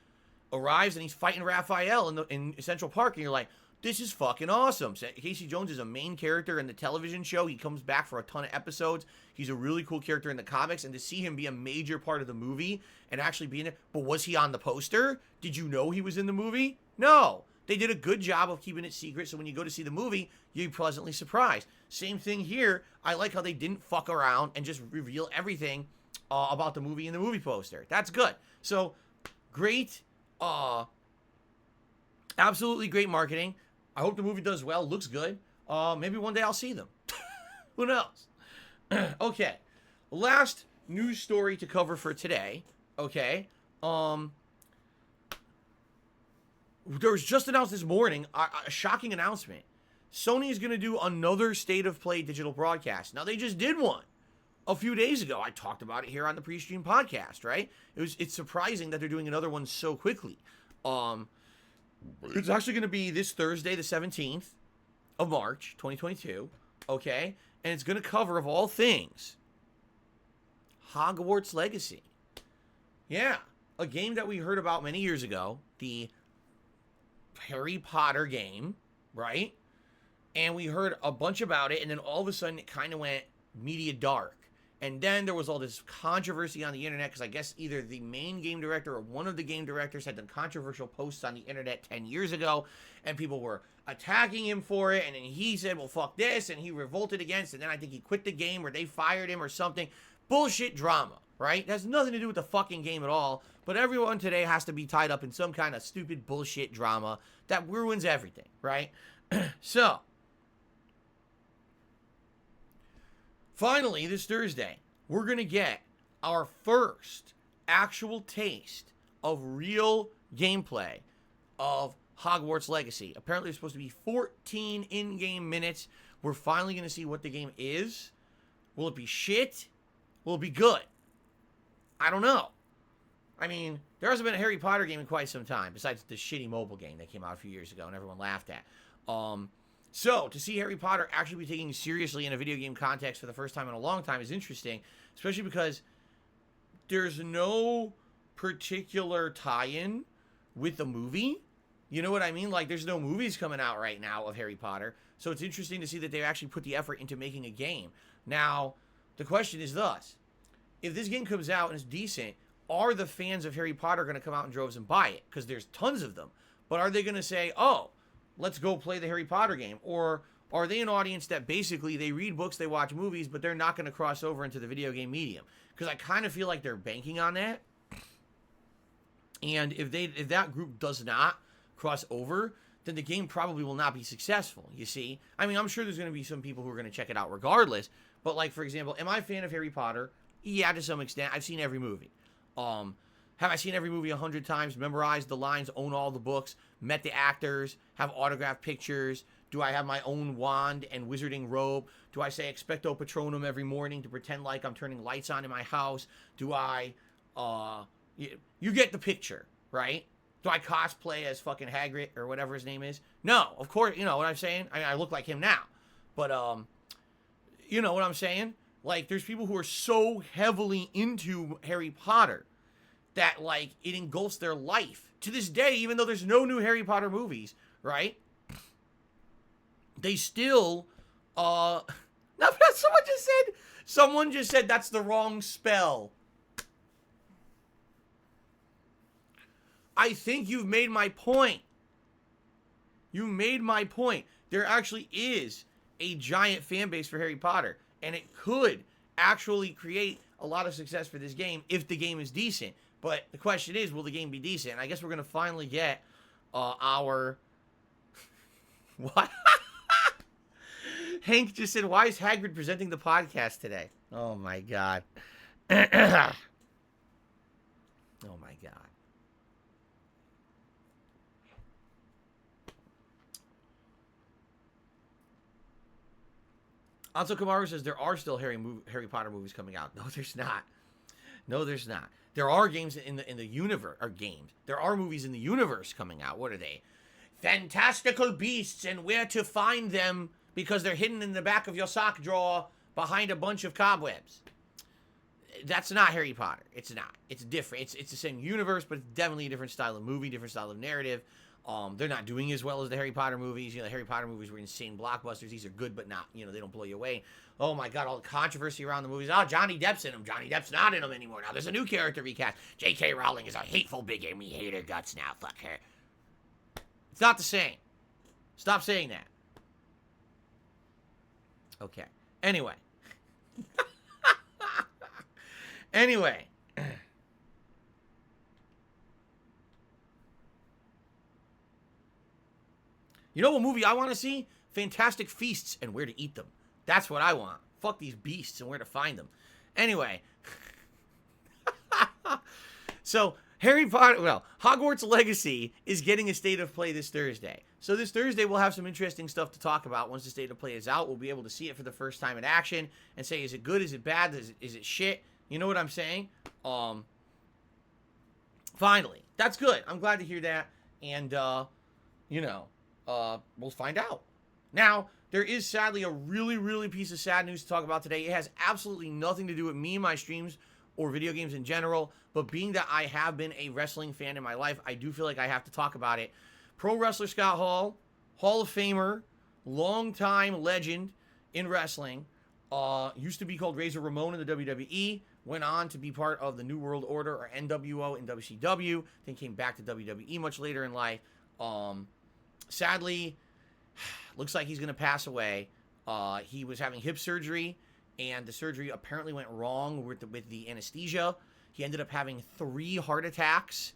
S1: arrives and he's fighting Raphael in Central Park, and you're like, this is fucking awesome. Casey Jones is a main character in the television show. He comes back for a ton of episodes. He's a really cool character in the comics, and to see him be a major part of the movie and actually be in it. But was he on the poster? Did you know he was in the movie? No. They did a good job of keeping it secret, so when you go to see the movie, you're pleasantly surprised. Same thing here. I like how they didn't fuck around and just reveal everything about the movie in the movie poster. That's good. So, great, absolutely great marketing. I hope the movie does well. Looks good. Maybe one day I'll see them. Who knows? Okay. Last news story to cover for today. Okay. There was just announced this morning a shocking announcement. Sony is going to do another State of Play digital broadcast. Now, they just did one a few days ago. I talked about it here on the PreStream podcast, right? It's surprising that they're doing another one so quickly. It's actually going to be this Thursday, the 17th of March, 2022, okay? And it's going to cover, of all things, Hogwarts Legacy. Yeah, a game that we heard about many years ago, the Harry Potter game, right? And we heard a bunch about it, and then all of a sudden it kind of went media dark. And then there was all this controversy on the internet because I guess either the main game director or one of the game directors had done controversial posts on the internet 10 years ago, and people were attacking him for it, and then he said, well, fuck this, and he revolted against it, and then I think he quit the game or they fired him or something. Bullshit drama, right? It has nothing to do with the fucking game at all, but everyone today has to be tied up in some kind of stupid bullshit drama that ruins everything, right? So, finally, this Thursday, we're going to get our first actual taste of real gameplay of Hogwarts Legacy. Apparently, there's supposed to be 14 in-game minutes. We're finally going to see what the game is. Will it be shit? Will it be good? I don't know. I mean, there hasn't been a Harry Potter game in quite some time, besides the shitty mobile game that came out a few years ago and everyone laughed at. So, to see Harry Potter actually be taken seriously in a video game context for the first time in a long time is interesting, especially because there's no particular tie-in with the movie. You know what I mean? Like, there's no movies coming out right now of Harry Potter, so it's interesting to see that they actually put the effort into making a game. Now, the question is thus: if this game comes out and is decent, are the fans of Harry Potter going to come out in droves and buy it? Because there's tons of them. But are they going to say, oh, let's go play the Harry Potter game? Or are they an audience that basically they read books, they watch movies, but they're not going to cross over into the video game medium? Because I kind of feel like they're banking on that. And if that group does not cross over, then the game probably will not be successful, you see? I mean, I'm sure there's going to be some people who are going to check it out regardless. But like, for example, am I a fan of Harry Potter? Yeah, to some extent. I've seen every movie. Have I seen every movie 100 times, memorized the lines, own all the books, met the actors, have autographed pictures? Do I have my own wand and wizarding robe? Do I say expecto patronum every morning to pretend like I'm turning lights on in my house? Do I, you get the picture, right? Do I cosplay as fucking Hagrid or whatever his name is? No, of course, you know what I'm saying? I look like him now. But, you know what I'm saying? Like, there's people who are so heavily into Harry Potter that, like, it engulfs their life. To this day, even though there's no new Harry Potter movies, right? They still, no, someone just said that's the wrong spell. I think you've made my point. You made my point. There actually is a giant fan base for Harry Potter, and it could actually create a lot of success for this game if the game is decent. But the question is, will the game be decent? And I guess we're going to finally get our... What? Hank just said, why is Hagrid presenting the podcast today? Oh, my God. Oh, my God. Anso Kamaru says there are still Harry Potter movies coming out. No, there's not. No, there's not. There are games in the universe, or games. There are movies in the universe coming out. What are they? Fantastical Beasts and Where to Find Them, because they're hidden in the back of your sock drawer behind a bunch of cobwebs. That's not Harry Potter. It's not. It's different. It's the same universe, but it's definitely a different style of movie, different style of narrative. They're not doing as well as the Harry Potter movies. You know, the Harry Potter movies were insane blockbusters. These are good, but not, you know, they don't blow you away. Oh my God, all the controversy around the movies. Oh, Johnny Depp's in them. Johnny Depp's not in them anymore. Now there's a new character recast. J.K. Rowling is a hateful bigot. We hate her guts now. Fuck her. It's not the same. Stop saying that. Okay. Anyway. Anyway. You know what movie I want to see? Fantastic Feasts and Where to Eat Them. That's what I want. Fuck these beasts and where to find them. Anyway. So, Hogwarts Legacy is getting a state of play this Thursday. So this Thursday we'll have some interesting stuff to talk about. Once the state of play is out, we'll be able to see it for the first time in action and say, is it good, is it bad, is it shit? You know what I'm saying? Finally. That's good. I'm glad to hear that. And, we'll find out. Now, there is sadly a really piece of sad news to talk about today. It has absolutely nothing to do with me and my streams or video games in general, but being that I have been a wrestling fan in my life, I do feel like I have to talk about it. Pro wrestler Scott Hall, Hall of Famer, longtime legend in wrestling, used to be called Razor Ramon in the WWE, went on to be part of the New World Order, or NWO, in WCW, then came back to WWE much later in life. Sadly, looks like he's going to pass away. He was having hip surgery, and the surgery apparently went wrong with the anesthesia. He ended up having 3 heart attacks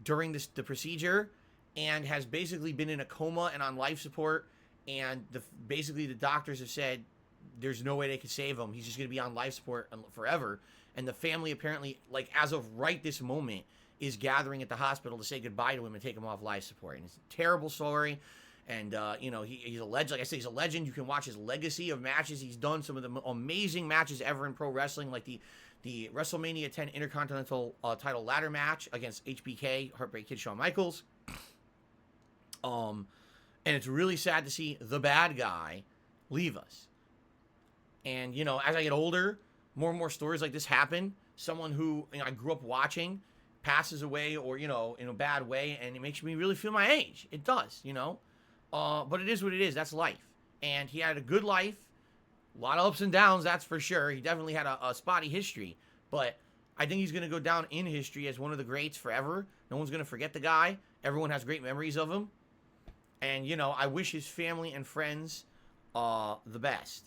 S1: during the procedure, and has basically been in a coma and on life support. And basically the doctors have said there's no way they could save him. He's just going to be on life support forever. And the family apparently, like as of right this moment, is gathering at the hospital to say goodbye to him and take him off life support. And it's a terrible story. And, he's a legend. Like I say, he's a legend. You can watch his legacy of matches. He's done some of the amazing matches ever in pro wrestling, like the WrestleMania 10 Intercontinental title ladder match against HBK, Heartbreak Kid Shawn Michaels. And it's really sad to see the bad guy leave us. And, as I get older, more and more stories like this happen. Someone who I grew up watching passes away, or, in a bad way, and it makes me really feel my age. It does, but it is what it is. That's life. And he had a good life. A lot of ups and downs, that's for sure. He definitely had a spotty history. But I think he's going to go down in history as one of the greats forever. No one's going to forget the guy. Everyone has great memories of him. And, I wish his family and friends the best.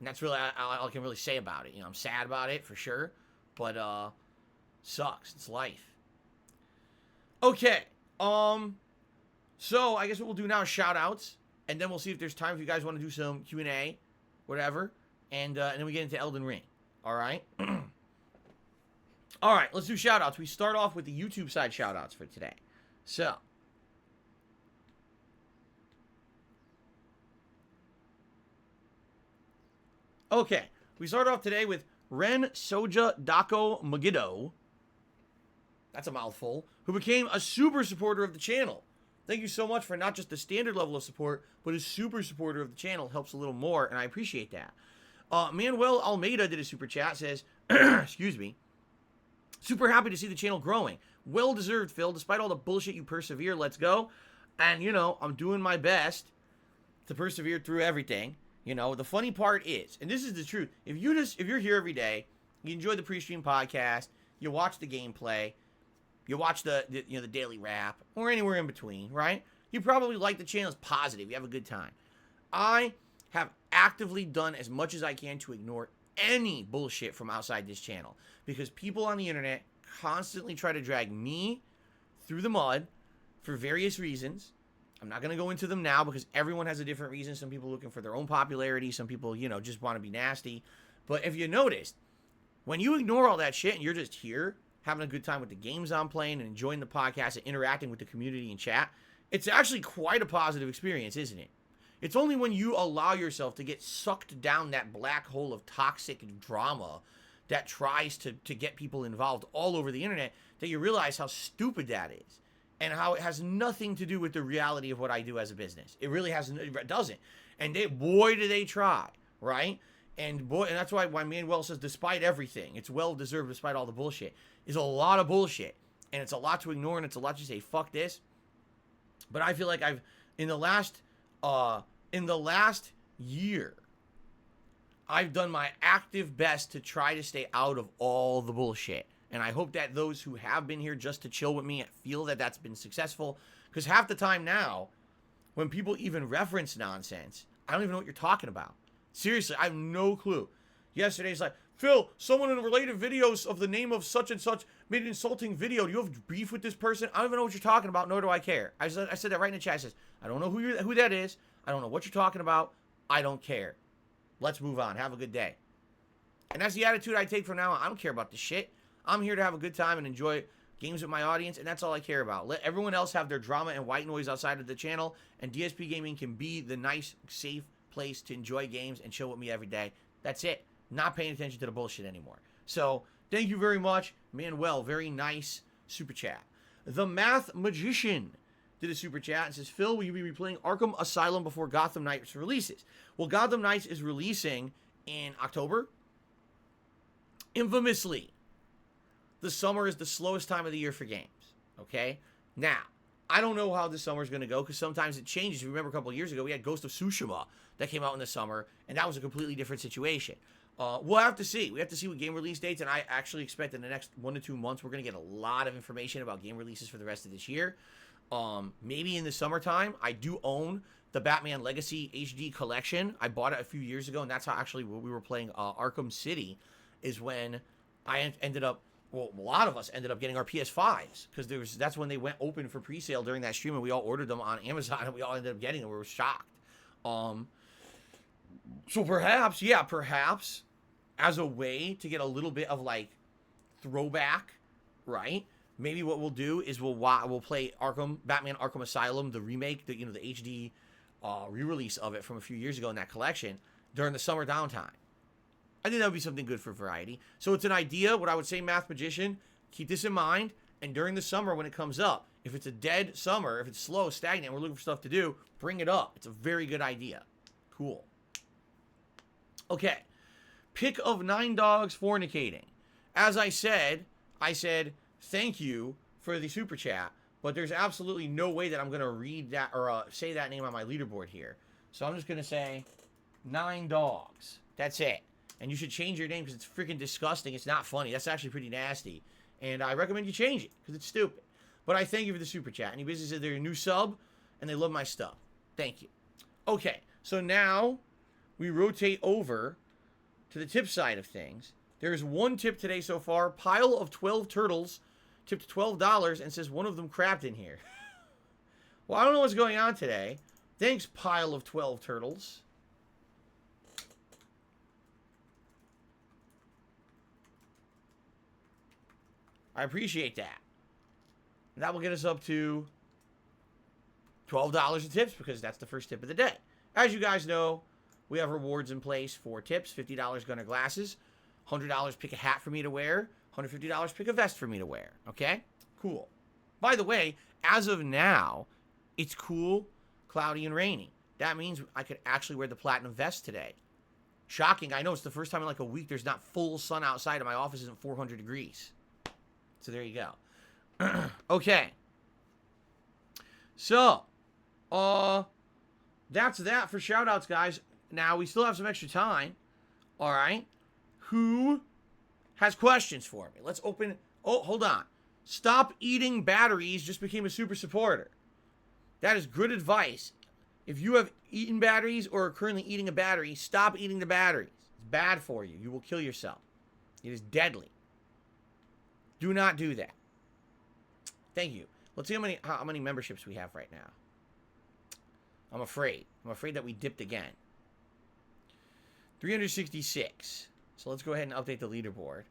S1: And that's really all I can really say about it. I'm sad about it, for sure. But, sucks. It's life. Okay. So, I guess what we'll do now is shout-outs. And then we'll see if there's time if you guys want to do some Q&A, whatever. And then we get into Elden Ring. All right? All right, let's do shout-outs. We start off with the YouTube side shout-outs for today. So. Okay. We start off today with Ren Soja Dako Megiddo. That's a mouthful. Who became a super supporter of the channel. Thank you so much for not just the standard level of support, but a super supporter of the channel. Helps a little more, and I appreciate that. Manuel Almeida did a super chat, says, excuse me, super happy to see the channel growing. Well deserved, Phil. Despite all the bullshit, you persevere. Let's go. And, I'm doing my best to persevere through everything. The funny part is, and this is the truth, if you're here every day, you enjoy the PreStream podcast, you watch the gameplay, you watch the daily wrap, or anywhere in between, right? You probably like the channel. It's positive. You have a good time. I have actively done as much as I can to ignore any bullshit from outside this channel, because people on the internet constantly try to drag me through the mud for various reasons. I'm not going to go into them now because everyone has a different reason. Some people looking for their own popularity. Some people, just want to be nasty. But if you noticed, when you ignore all that shit and you're just here having a good time with the games I'm playing and enjoying the podcast and interacting with the community and chat, it's actually quite a positive experience, isn't it? It's only when you allow yourself to get sucked down that black hole of toxic drama that tries to get people involved all over the internet that you realize how stupid that is. And how it has nothing to do with the reality of what I do as a business. It really it doesn't. And boy, do they try, right? And that's why Manuel says, despite everything, it's well deserved despite all the bullshit. Is a lot of bullshit. and it's a lot to ignore, and it's a lot to say fuck this. But I feel like I've in the last year, I've done my active best to try to stay out of all the bullshit. And I hope that those who have been here just to chill with me feel that that's been successful. Because half the time now, when people even reference nonsense, I don't even know what you're talking about. Seriously, I have no clue. Yesterday's like, Phil, someone in a related videos of the name of such and such made an insulting video. Do you have beef with this person? I don't even know what you're talking about, nor do I care. I said that right in the chat. I says, I don't know who that is. I don't know what you're talking about. I don't care. Let's move on. Have a good day. And that's the attitude I take from now on. I don't care about this shit. I'm here to have a good time and enjoy games with my audience, and that's all I care about. Let everyone else have their drama and white noise outside of the channel, and DSP Gaming can be the nice, safe place to enjoy games and chill with me every day. That's it. Not paying attention to the bullshit anymore. So, thank you very much. Manuel, very nice super chat. The Math Magician did a super chat and says, Phil, will you be replaying Arkham Asylum before Gotham Knights releases? Well, Gotham Knights is releasing in October. Infamously, the summer is the slowest time of the year for games. Okay? Now, I don't know how this summer is going to go because sometimes it changes. If you remember a couple of years ago, we had Ghost of Tsushima that came out in the summer, and that was a completely different situation. We'll have to see. We have to see what game release dates, and I actually expect in the next 1 to 2 months, we're going to get a lot of information about game releases for the rest of this year. Maybe in the summertime. I do own the Batman Legacy HD collection. I bought it a few years ago, and that's how actually we were playing Arkham City is when I ended up, well, a lot of us ended up getting our PS5s because that's when they went open for pre-sale during that stream, and we all ordered them on Amazon, and we all ended up getting them. We were shocked. So perhaps, as a way to get a little bit of like throwback, right? Maybe what we'll do is we'll play Batman Arkham Asylum, the remake, the HD re-release of it from a few years ago in that collection during the summer downtime. I think that would be something good for variety. So it's an idea. What I would say, Math Magician, keep this in mind. And during the summer when it comes up, if it's a dead summer, if it's slow, stagnant, we're looking for stuff to do, bring it up. It's a very good idea. Cool. Okay. Pick of 9 dogs fornicating. As I said, thank you for the super chat, but there's absolutely no way that I'm going to read that or say that name on my leaderboard here. So I'm just going to say 9 dogs. That's it. And you should change your name because it's freaking disgusting. It's not funny. That's actually pretty nasty. And I recommend you change it because it's stupid. But I thank you for the super chat. And he basically said they're a new sub and they love my stuff. Thank you. Okay, so now we rotate over to the tip side of things. There's one tip today so far. Pile of 12 turtles tipped $12 and says one of them crapped in here. Well, I don't know what's going on today. Thanks, pile of 12 turtles. I appreciate that. That will get us up to $12 in tips because that's the first tip of the day. As you guys know, we have rewards in place for tips. $50 Gunner Glasses. $100 pick a hat for me to wear. $150 pick a vest for me to wear. Okay? Cool. By the way, as of now, it's cool, cloudy, and rainy. That means I could actually wear the platinum vest today. Shocking. I know it's the first time in like a week there's not full sun outside and my office isn't 400 degrees. So there you go. Okay. So, that's that for shoutouts, guys. Now, we still have some extra time. All right. Who has questions for me? Let's open. Oh, hold on. Stop eating batteries. Just became a super supporter. That is good advice. If you have eaten batteries or are currently eating a battery, stop eating the batteries. It's bad for you. You will kill yourself. It is deadly. Do not do that. Thank you. Let's see how many memberships we have right now. I'm afraid that we dipped again. 366. So let's go ahead and update the leaderboard.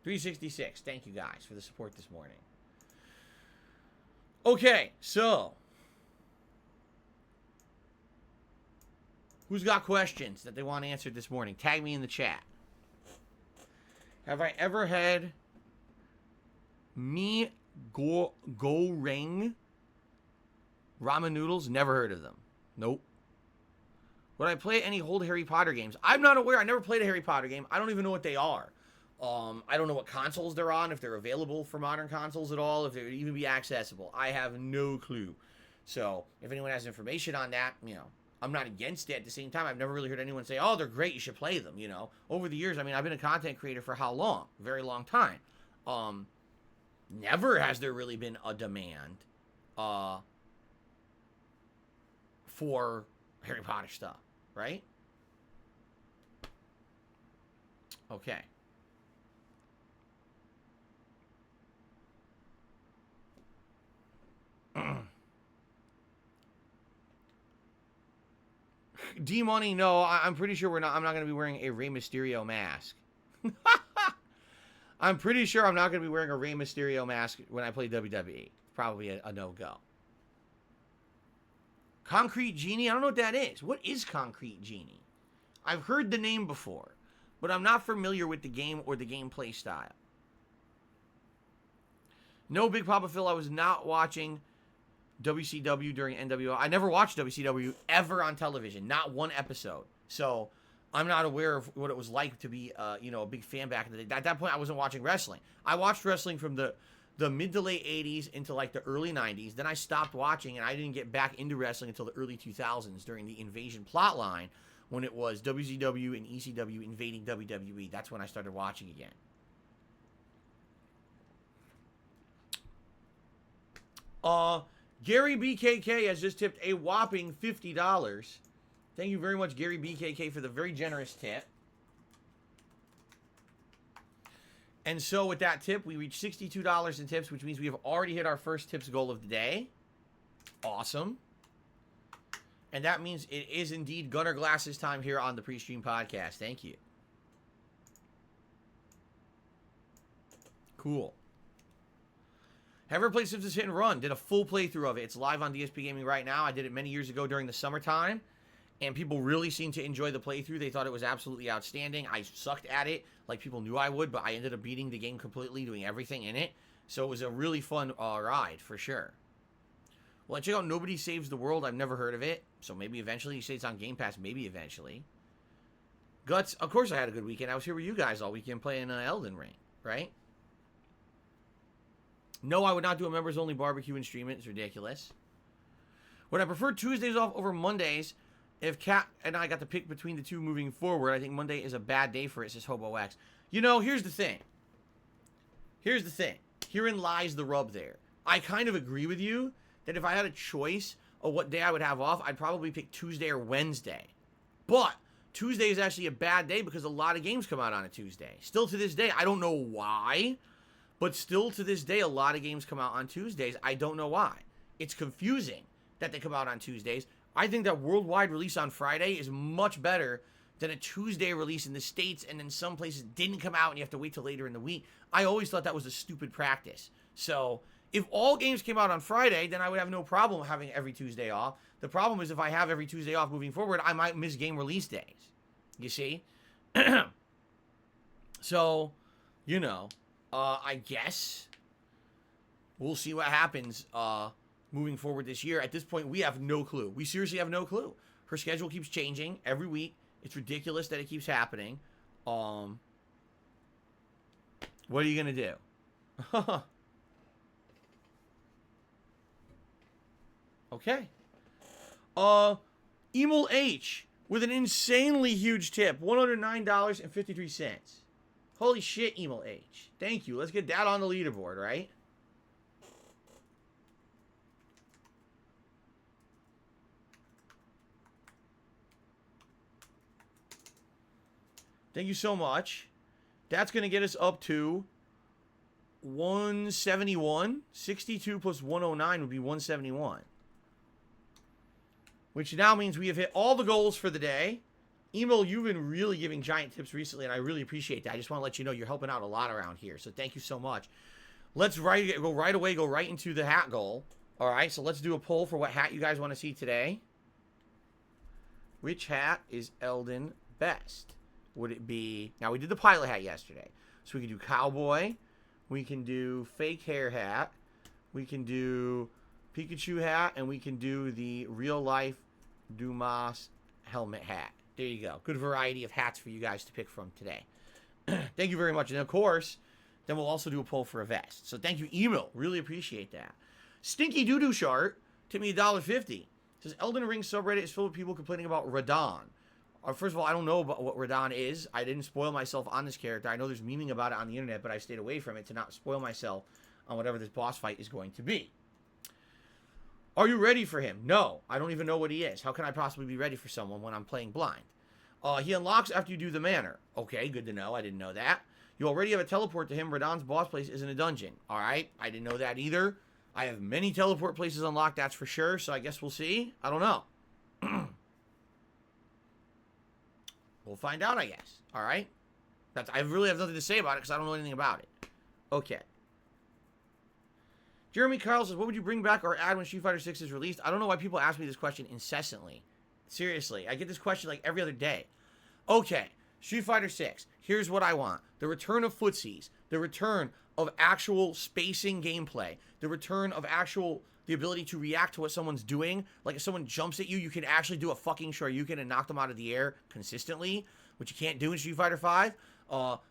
S1: 366. Thank you guys for the support this morning. Okay, so who's got questions that they want answered this morning? Tag me in the chat. Have I ever had goreng ramen noodles? Never heard of them. Nope. Would I play any old Harry Potter games? I'm not aware. I never played a Harry Potter game. I don't even know what they are. I don't know what consoles they're on, if they're available for modern consoles at all, if they would even be accessible. I have no clue. So, if anyone has information on that, you know, I'm not against it. At the same time, I've never really heard anyone say, oh, they're great, you should play them, you know. Over the years, I mean, I've been a content creator for how long? A very long time. Never has there really been a demand for Harry Potter stuff, right? Okay. D Money, no, I'm pretty sure I'm not going to be wearing a Rey Mysterio mask. I'm pretty sure I'm not going to be wearing a Rey Mysterio mask when I play WWE. Probably a no-go. Concrete Genie? I don't know what that is. What is Concrete Genie? I've heard the name before, but I'm not familiar with the game or the gameplay style. No, Big Papa Phil, I was not watching WCW during NWO. I never watched WCW ever on television. Not one episode. So, I'm not aware of what it was like to be, you know, a big fan back in the day. At that point, I wasn't watching wrestling. I watched wrestling from the mid to late 80s into, like, the early 90s. Then I stopped watching, and I didn't get back into wrestling until the early 2000s during the Invasion plotline, when it was WCW and ECW invading WWE. That's when I started watching again. Gary BKK has just tipped a whopping $50. Thank you very much, Gary BKK, for the very generous tip. And so with that tip, we reached $62 in tips, which means we have already hit our first tips goal of the day. Awesome. And that means it is indeed Gunner Glasses time here on the PreStream podcast. Thank you. Cool. Have you ever played Simpsons Hit and Run? Did a full playthrough of it. It's live on DSPGaming right now. I did it many years ago during the summertime, and people really seemed to enjoy the playthrough. They thought it was absolutely outstanding. I sucked at it like people knew I would, but I ended up beating the game completely, doing everything in it. So it was a really fun ride, for sure. Well, check out Nobody Saves the World. I've never heard of it, so maybe eventually. You say it's on Game Pass, maybe eventually. Guts, of course I had a good weekend. I was here with you guys all weekend playing Elden Ring, right? No, I would not do a members-only barbecue and stream it. It's ridiculous. Would I prefer Tuesdays off over Mondays? If Kat and I got to pick between the two moving forward, I think Monday is a bad day for it, says Hobo X. You know, here's the thing. Here's the thing. Herein lies the rub there. I kind of agree with you that if I had a choice of what day I would have off, I'd probably pick Tuesday or Wednesday. But Tuesday is actually a bad day because a lot of games come out on a Tuesday. Still to this day, I don't know why. But still to this day, a lot of games come out on Tuesdays. I don't know why. It's confusing that they come out on Tuesdays. I think that worldwide release on Friday is much better than a Tuesday release in the States, and then some places didn't come out and you have to wait till later in the week. I always thought that was a stupid practice. So if all games came out on Friday, then I would have no problem having every Tuesday off. The problem is if I have every Tuesday off moving forward, I might miss game release days. You see? So, you know, I guess we'll see what happens moving forward this year. At this point, we have no clue. We seriously have no clue. Her schedule keeps changing every week. It's ridiculous that it keeps happening. What are you going to do? Okay. Emil H with an insanely huge tip. $109.53. Holy shit, Emil H. Thank you. Let's get that on the leaderboard, right? Thank you so much. That's going to get us up to 171. 62 plus 109 would be 171. Which now means we have hit all the goals for the day. Emil, you've been really giving giant tips recently, and I really appreciate that. I just want to let you know you're helping out a lot around here, so thank you so much. Let's go right into the hat goal. All right, so let's do a poll for what hat you guys want to see today. Which hat is Elden best? Would it be... Now, we did the pilot hat yesterday, so we can do cowboy. We can do fake hair hat. We can do Pikachu hat, and we can do the real-life Dumas helmet hat. There you go. Good variety of hats for you guys to pick from today. Thank you very much. And of course, then we'll also do a poll for a vest. So thank you, Emo. Really appreciate that. Stinky Doodoo Shart tipped me $1.50. Says Elden Ring subreddit is filled with people complaining about Radon. First of all, I don't know about what Radon is. I didn't spoil myself on this character. I know there's memeing about it on the internet, but I stayed away from it to not spoil myself on whatever this boss fight is going to be. Are you ready for him? No, I don't even know what he is. How can I possibly be ready for someone when I'm playing blind? He unlocks after you do the manor. Okay, good to know. I didn't know that. You already have a teleport to him. Radon's boss place is in a dungeon. All right, I didn't know that either. I have many teleport places unlocked, that's for sure, so I guess we'll see. I don't know. We'll find out, I guess. All right? I really have nothing to say about it because I don't know anything about it. Okay. Jeremy Kyle says, what would you bring back or add when Street Fighter 6 is released? I don't know why people ask me this question incessantly. Seriously, I get this question like every other day. Okay, Street Fighter 6. Here's what I want. The return of footsies. The return of actual spacing gameplay. The return of the ability to react to what someone's doing. Like if someone jumps at you, you can actually do a fucking Shoryuken and knock them out of the air consistently, which you can't do in Street Fighter 5.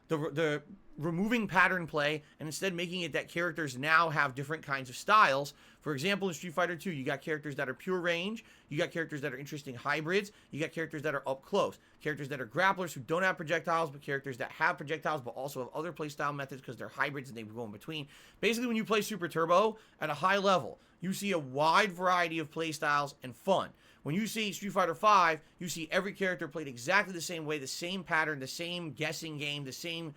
S1: The removing pattern play and instead making it that characters now have different kinds of styles. For example, in Street Fighter 2, you got characters that are pure range, you got characters that are interesting hybrids, you got characters that are up close, characters that are grapplers who don't have projectiles, but characters that have projectiles but also have other playstyle methods because they're hybrids and they go in between. Basically, when you play Super Turbo at a high level, you see a wide variety of playstyles and fun. When you see Street Fighter 5, you see every character played exactly the same way, the same pattern, the same guessing game, the same,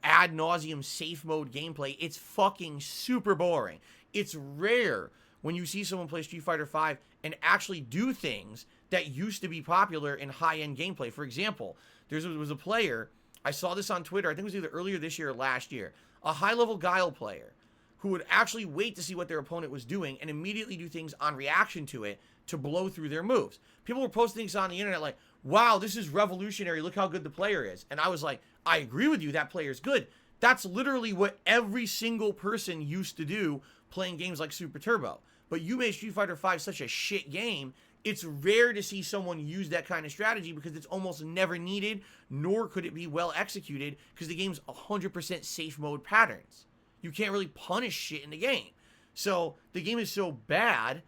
S1: ad nauseum safe mode gameplay. It's fucking super boring. It's rare when you see someone play Street Fighter 5 and actually do things that used to be popular in high-end gameplay. For example, there was a player, I saw this on Twitter, I think it was either earlier this year or last year, a high-level Guile player who would actually wait to see what their opponent was doing and immediately do things on reaction to it to blow through their moves. People were posting things on the internet like, wow, this is revolutionary, look how good the player is. And I was like, I agree with you, that player's good. That's literally what every single person used to do playing games like Super Turbo. But you made Street Fighter 5 such a shit game, it's rare to see someone use that kind of strategy because it's almost never needed, nor could it be well executed because the game's 100% safe mode patterns. You can't really punish shit in the game. So the game is so bad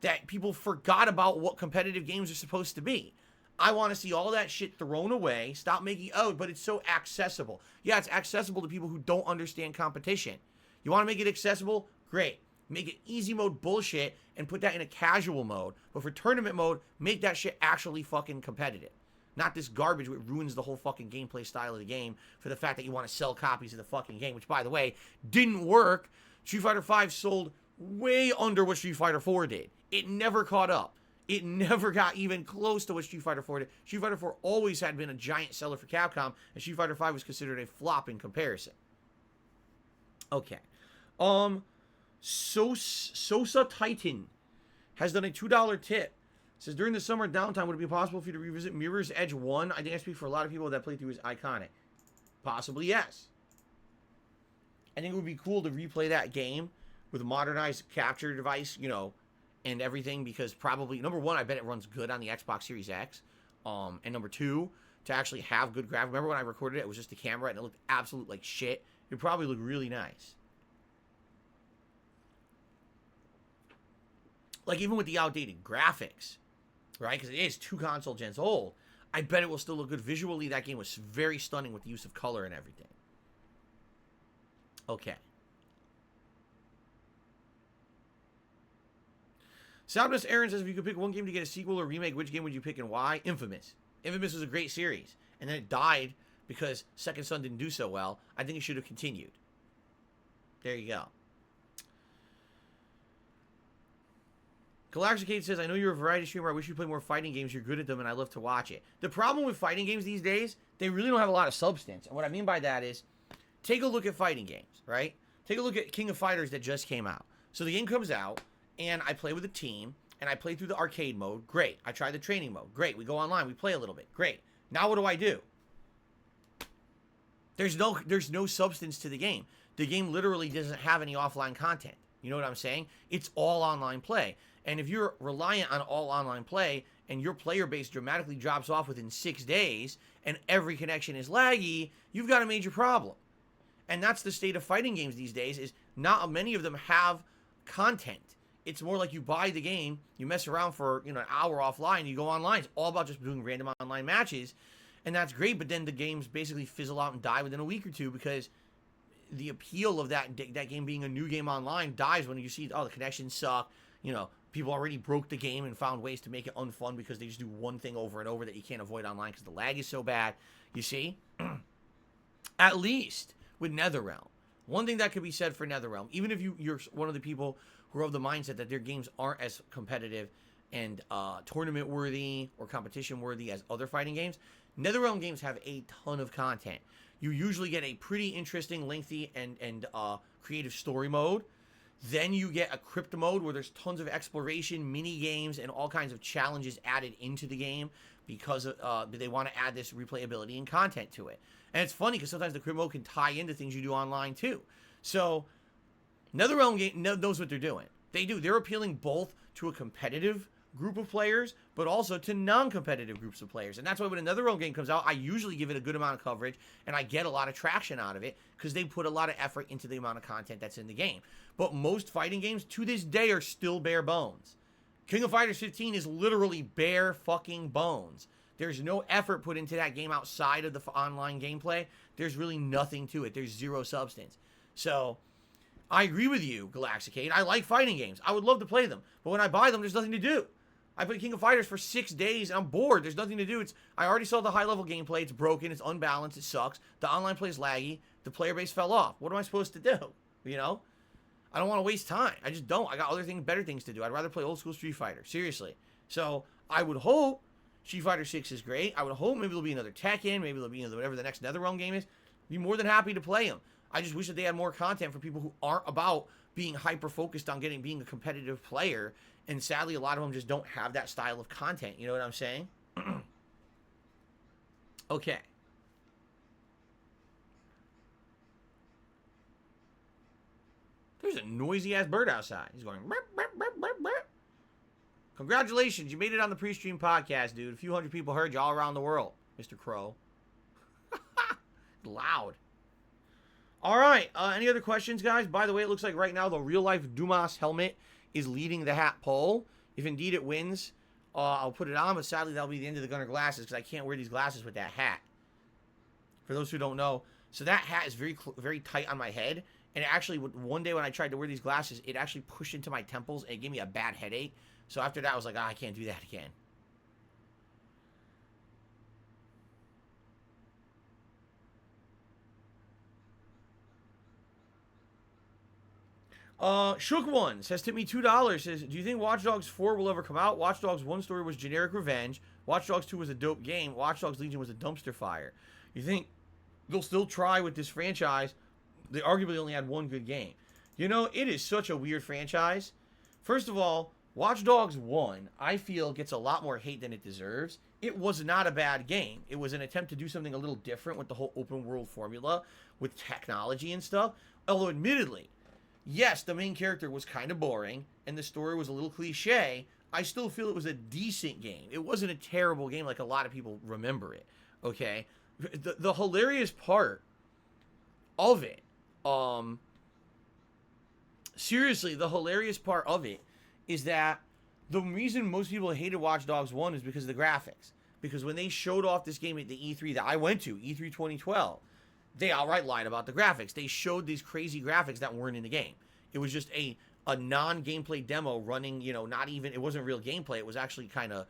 S1: that people forgot about what competitive games are supposed to be. I want to see all that shit thrown away. Stop making, but it's so accessible. Yeah, it's accessible to people who don't understand competition. You want to make it accessible? Great. Make it easy mode bullshit and put that in a casual mode. But for tournament mode, make that shit actually fucking competitive. Not this garbage which ruins the whole fucking gameplay style of the game for the fact that you want to sell copies of the fucking game, which, by the way, didn't work. Street Fighter 5 sold way under what Street Fighter 4 did. It never caught up. It never got even close to what Street Fighter 4 did. Street Fighter 4 always had been a giant seller for Capcom, and Street Fighter 5 was considered a flop in comparison. Okay. Sosa Titan has done a $2 tip. Says, during the summer downtime, would it be possible for you to revisit Mirror's Edge 1? I think I speak for a lot of people that playthrough is iconic. Possibly, yes. I think it would be cool to replay that game with a modernized capture device, and everything, because probably, number one, I bet it runs good on the Xbox Series X. And number two, to actually have good graphics. Remember when I recorded it, it was just the camera and it looked absolute like shit. It probably looked really nice. Like, even with the outdated graphics, right? Because it is 2 console gens old. I bet it will still look good. Visually, that game was very stunning with the use of color and everything. Okay. Soundless Aaron says, if you could pick one game to get a sequel or remake, which game would you pick and why? Infamous. Infamous was a great series. And then it died because Second Son didn't do so well. I think it should have continued. There you go. Galaxicade says, I know you're a variety streamer. I wish you played more fighting games. You're good at them, and I love to watch it. The problem with fighting games these days, they really don't have a lot of substance. And what I mean by that is, take a look at fighting games, right? Take a look at King of Fighters that just came out. So the game comes out, and I play with a team, and I play through the arcade mode. Great. I try the training mode. Great. We go online. We play a little bit. Great. Now what do? There's no substance to the game. The game literally doesn't have any offline content. You know what I'm saying? It's all online play. And if you're reliant on all online play and your player base dramatically drops off within 6 days and every connection is laggy, you've got a major problem. And that's the state of fighting games these days, is not many of them have content. It's more like you buy the game, you mess around for an hour offline, you go online. It's all about just doing random online matches, and that's great. But then the games basically fizzle out and die within a week or two because the appeal of that game being a new game online dies when you see, oh, the connections suck. People already broke the game and found ways to make it unfun because they just do one thing over and over that you can't avoid online because the lag is so bad. You see, at least with NetherRealm, one thing that could be said for NetherRealm, even if you're one of the people who are of the mindset that their games aren't as competitive and tournament worthy or competition worthy as other fighting games, NetherRealm games have a ton of content. You usually get a pretty interesting, lengthy, and creative story mode. Then you get a crypt mode where there's tons of exploration, mini games, and all kinds of challenges added into the game because they want to add this replayability and content to it. And it's funny because sometimes the crypt mode can tie into things you do online too. So NetherRealm game knows what they're doing. They're appealing both to a competitive group of players, but also to non-competitive groups of players. And that's why when a NetherRealm game comes out, I usually give it a good amount of coverage, and I get a lot of traction out of it, because they put a lot of effort into the amount of content that's in the game. But most fighting games, to this day, are still bare bones. King of Fighters 15 is literally bare fucking bones. There's no effort put into that game outside of the online gameplay. There's really nothing to it. There's zero substance. So I agree with you, Galaxicade. I like fighting games. I would love to play them. But when I buy them, there's nothing to do. I played King of Fighters for 6 days, and I'm bored. There's nothing to do. I already saw the high-level gameplay. It's broken. It's unbalanced. It sucks. The online play is laggy. The player base fell off. What am I supposed to do? I don't want to waste time. I just don't. I got better things to do. I'd rather play old-school Street Fighter. Seriously. So I would hope Street Fighter 6 is great. I would hope maybe there'll be another Tekken. Maybe there'll be whatever the next NetherRealm game is. I'd be more than happy to play them. I just wish that they had more content for people who aren't about being hyper-focused on being a competitive player. And sadly, a lot of them just don't have that style of content. You know what I'm saying? Okay. There's a noisy-ass bird outside. He's going... Burp, burp, burp, burp, burp. Congratulations. You made it on the PreStream podcast, dude. A few hundred people heard you all around the world, Mr. Crow. Loud. All right. Any other questions, guys? By the way, it looks like right now the real-life Dumas helmet is leading the hat poll. If indeed it wins, I'll put it on, but sadly that'll be the end of the Gunner glasses because I can't wear these glasses with that hat. For those who don't know, so that hat is very, very tight on my head, and actually, one day when I tried to wear these glasses, it actually pushed into my temples, and it gave me a bad headache. So after that, I was like, I can't do that again. Shook One says, tip me $2, says, do you think Watch Dogs 4 will ever come out? Watch Dogs 1 story was generic revenge. Watch Dogs 2 was a dope game. Watch Dogs Legion was a dumpster fire. You think they'll still try with this franchise? They arguably only had one good game. It is such a weird franchise. First of all, Watch Dogs 1, I feel, gets a lot more hate than it deserves. It was not a bad game. It was an attempt to do something a little different with the whole open world formula, with technology and stuff. Although, admittedly, yes, the main character was kind of boring, and the story was a little cliche. I still feel it was a decent game. It wasn't a terrible game like a lot of people remember it, okay? The hilarious part of it, seriously, the hilarious part of it is that the reason most people hated Watch Dogs 1 is because of the graphics. Because when they showed off this game at the E3 that I went to, E3 2012, they outright lied about the graphics. They showed these crazy graphics that weren't in the game. It was just a non-gameplay demo running, not even, it wasn't real gameplay. It was actually kind of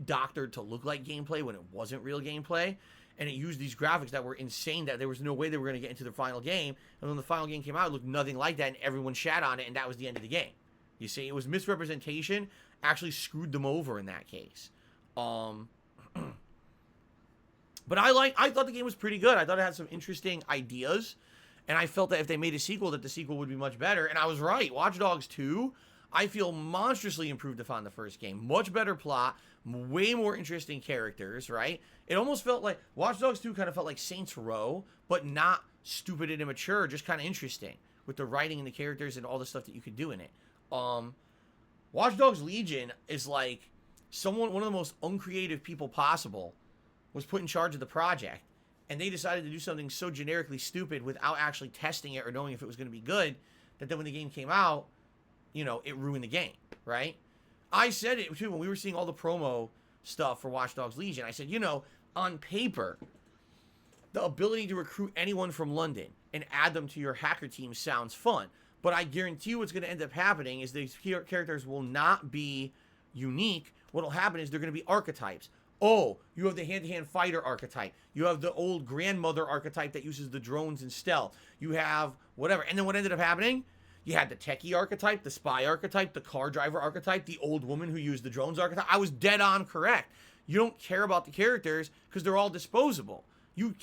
S1: doctored to look like gameplay when it wasn't real gameplay. And it used these graphics that were insane that there was no way they were going to get into the final game. And when the final game came out, it looked nothing like that, and everyone shat on it, and that was the end of the game. You see, it was misrepresentation actually screwed them over in that case. But I thought the game was pretty good. I thought it had some interesting ideas, and I felt that if they made a sequel, that the sequel would be much better. And I was right. Watch Dogs 2, I feel monstrously improved upon the first game. Much better plot, way more interesting characters, right? It almost felt like Watch Dogs 2 kind of felt like Saints Row, but not stupid and immature, just kind of interesting with the writing and the characters and all the stuff that you could do in it. Watch Dogs Legion is like one of the most uncreative people possible, was put in charge of the project, and they decided to do something so generically stupid without actually testing it or knowing if it was going to be good, that then when the game came out, you know, it ruined the game, right? I said it too when we were seeing all the promo stuff for Watch Dogs Legion. I said, you know, on paper, the ability to recruit anyone from London and add them to your hacker team sounds fun. But I guarantee you what's going to end up happening is these characters will not be unique. What will happen is they're going to be archetypes. Oh, you have the hand-to-hand fighter archetype. You have the old grandmother archetype that uses the drones and stealth. You have whatever. And then what ended up happening? You had the techie archetype, the spy archetype, the car driver archetype, the old woman who used the drones archetype. I was dead on correct. You don't care about the characters because they're all disposable. You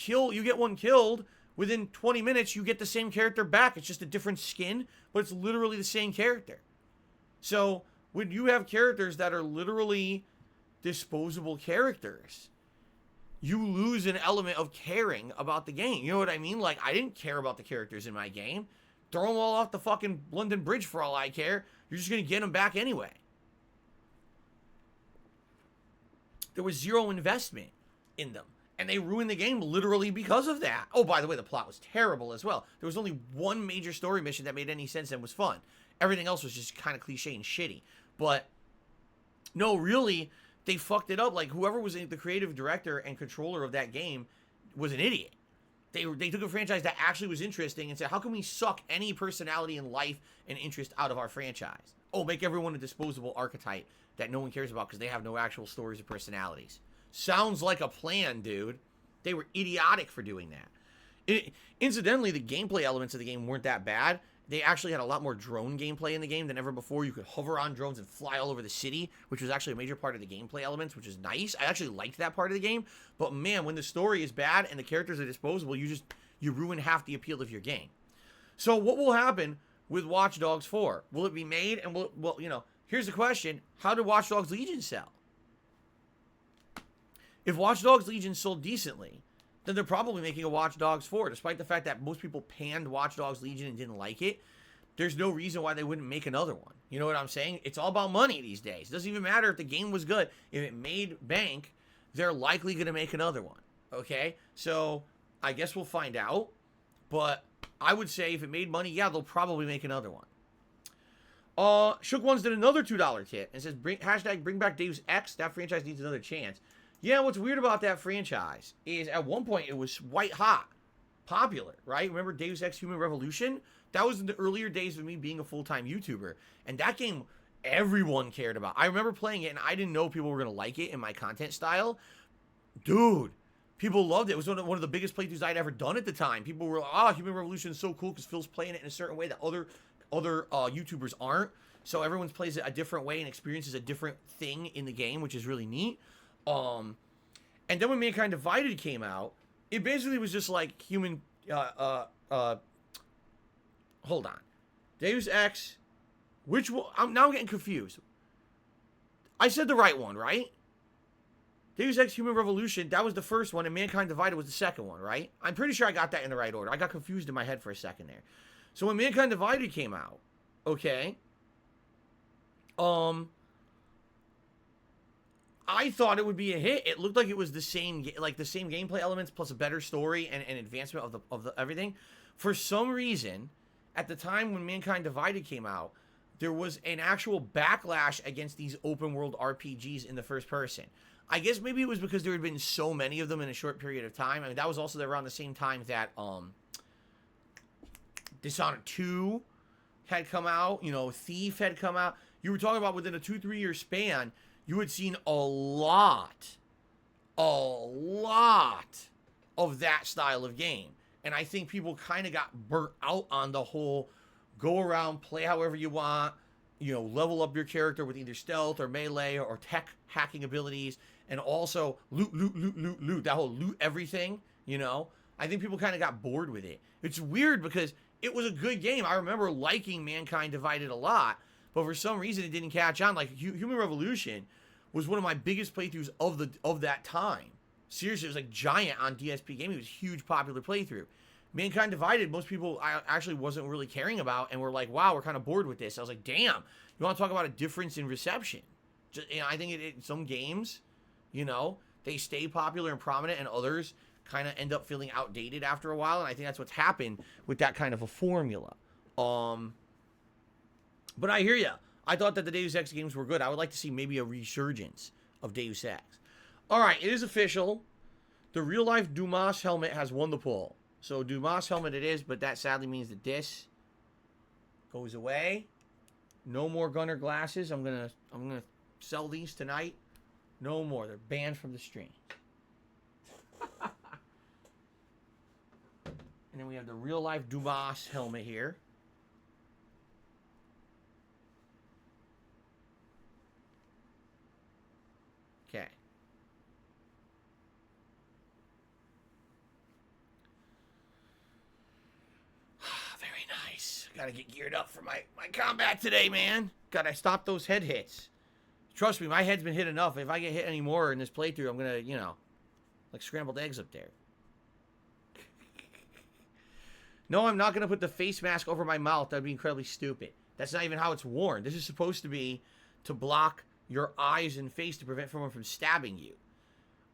S1: get one killed, within 20 minutes you get the same character back. It's just a different skin, but it's literally the same character. So when you have characters that are literally disposable characters, you lose an element of caring about the game. You know what I mean? Like, I didn't care about the characters in my game. Throw them all off the fucking London Bridge for all I care. You're just going to get them back anyway. There was zero investment in them. And they ruined the game literally because of that. Oh, by the way, the plot was terrible as well. There was only one major story mission that made any sense and was fun. Everything else was just kind of cliche and shitty. But, no, really, they fucked it up. Like, whoever was the creative director and controller of that game was an idiot. They took a franchise that actually was interesting and said, how can we suck any personality and life and interest out of our franchise? Oh, make everyone a disposable archetype that no one cares about because they have no actual stories or personalities. Sounds like a plan, dude. They were idiotic for doing that. Incidentally, the gameplay elements of the game weren't that bad. They actually had a lot more drone gameplay in the game than ever before. You could hover on drones and fly all over the city, which was actually a major part of the gameplay elements, which is nice. I actually liked that part of the game. But man, when the story is bad and the characters are disposable, you ruin half the appeal of your game. So what will happen with Watch Dogs 4? Will it be made? And well, you know, here's the question. How did Watch Dogs Legion sell? If Watch Dogs Legion sold decently, then they're probably making a Watch Dogs 4, despite the fact that most people panned Watch Dogs Legion and didn't like it. There's no reason why they wouldn't make another one. You know what I'm saying? It's all about money these days. It doesn't even matter if the game was good. If it made bank, they're likely going to make another one. Okay? So, I guess we'll find out. But I would say if it made money, yeah, they'll probably make another one. Shook Ones did another $2 tip and says, hashtag bring back Deus Ex. That franchise needs another chance. Yeah, what's weird about that franchise is at one point it was white hot, popular, right? Remember Deus Ex Human Revolution? That was in the earlier days of me being a full-time YouTuber. And that game, everyone cared about. I remember playing it, and I didn't know people were going to like it in my content style. Dude, people loved it. It was one of the biggest playthroughs I'd ever done at the time. People were like, Human Revolution is so cool because Phil's playing it in a certain way that other YouTubers aren't. So everyone plays it a different way and experiences a different thing in the game, which is really neat. And then when Mankind Divided came out, it basically was just like hold on. Deus Ex, which one? I'm now getting confused. I said the right one, right? Deus Ex Human Revolution, that was the first one, and Mankind Divided was the second one, right? I'm pretty sure I got that in the right order. I got confused in my head for a second there. So when Mankind Divided came out, okay, I thought it would be a hit. It looked like it was the same gameplay elements plus a better story and advancement of the everything. For some reason, at the time when Mankind Divided came out, there was an actual backlash against these open world RPGs in the first person. I guess maybe it was because there had been so many of them in a short period of time. I mean, that was also around the same time that Dishonored 2 had come out. You know, Thief had come out. You were talking about within a 2-3 year span, you had seen a lot of that style of game. And I think people kind of got burnt out on the whole go around, play however you want, you know, level up your character with either stealth or melee or tech hacking abilities, and also loot, that whole loot everything, you know. I think people kind of got bored with it. It's weird because it was a good game. I remember liking Mankind Divided a lot, but for some reason it didn't catch on. Like Human Revolution was one of my biggest playthroughs of that time. Seriously, it was like giant on DSPGaming. It was a huge popular playthrough. Mankind Divided, most people I actually wasn't really caring about and were like, wow, we're kind of bored with this. I was like, damn, you want to talk about a difference in reception? I think some games, they stay popular and prominent, and others kind of end up feeling outdated after a while. And I think that's what's happened with that kind of a formula. But I hear you. I thought that the Deus Ex games were good. I would like to see maybe a resurgence of Deus Ex. All right, it is official. The real-life Dumas helmet has won the poll. So Dumas helmet it is, but that sadly means that this goes away. No more Gunner glasses. I'm gonna sell these tonight. No more. They're banned from the stream. And then we have the real-life Dumas helmet here. Okay. Very nice. Gotta get geared up for my combat today, man. Gotta stop those head hits. Trust me, my head's been hit enough. If I get hit anymore in this playthrough, I'm gonna, like scrambled eggs up there. No, I'm not going to put the face mask over my mouth. That would be incredibly stupid. That's not even how it's worn. This is supposed to be to block your eyes and face to prevent someone from stabbing you.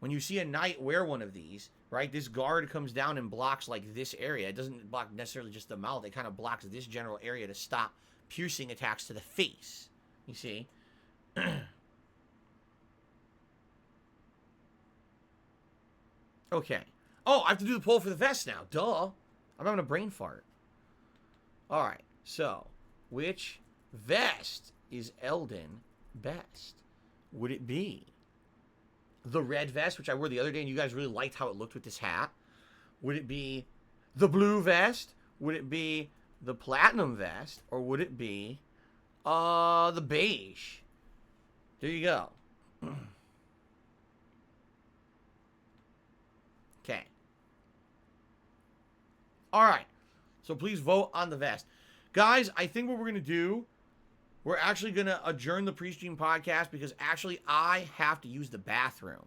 S1: When you see a knight wear one of these, right, this guard comes down and blocks like this area. It doesn't block necessarily just the mouth. It kind of blocks this general area to stop piercing attacks to the face. You see? Okay. Oh, I have to do the poll for the vest now. Duh. I'm having a brain fart. All right. So, which vest is Eldon best? Would it be the red vest, which I wore the other day, and you guys really liked how it looked with this hat? Would it be the blue vest? Would it be the platinum vest? Or would it be the beige? There you go. Okay. All right. So please vote on the vest. Guys, I think what we're going to do, we're actually going to adjourn the PreStream podcast because actually I have to use the bathroom.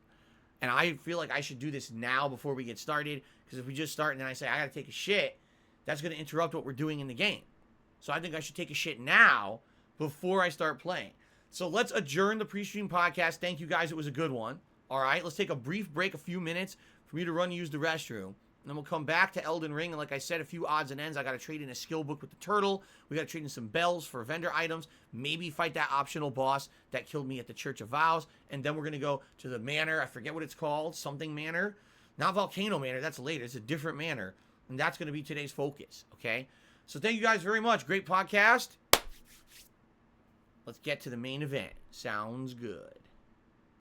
S1: And I feel like I should do this now before we get started, because if we just start and then I say I got to take a shit, that's going to interrupt what we're doing in the game. So I think I should take a shit now before I start playing. So let's adjourn the PreStream podcast. Thank you guys. It was a good one. All right. Let's take a brief break, a few minutes for me to run and use the restroom. And then we'll come back to Elden Ring. And like I said, a few odds and ends. I got to trade in a skill book with the turtle. We got to trade in some bells for vendor items. Maybe fight that optional boss that killed me at the Church of Vows. And then we're going to go to the manor. I forget what it's called. Something manor. Not Volcano Manor. That's later. It's a different manor. And that's going to be today's focus. Okay? So thank you guys very much. Great podcast. Let's get to the main event. Sounds good.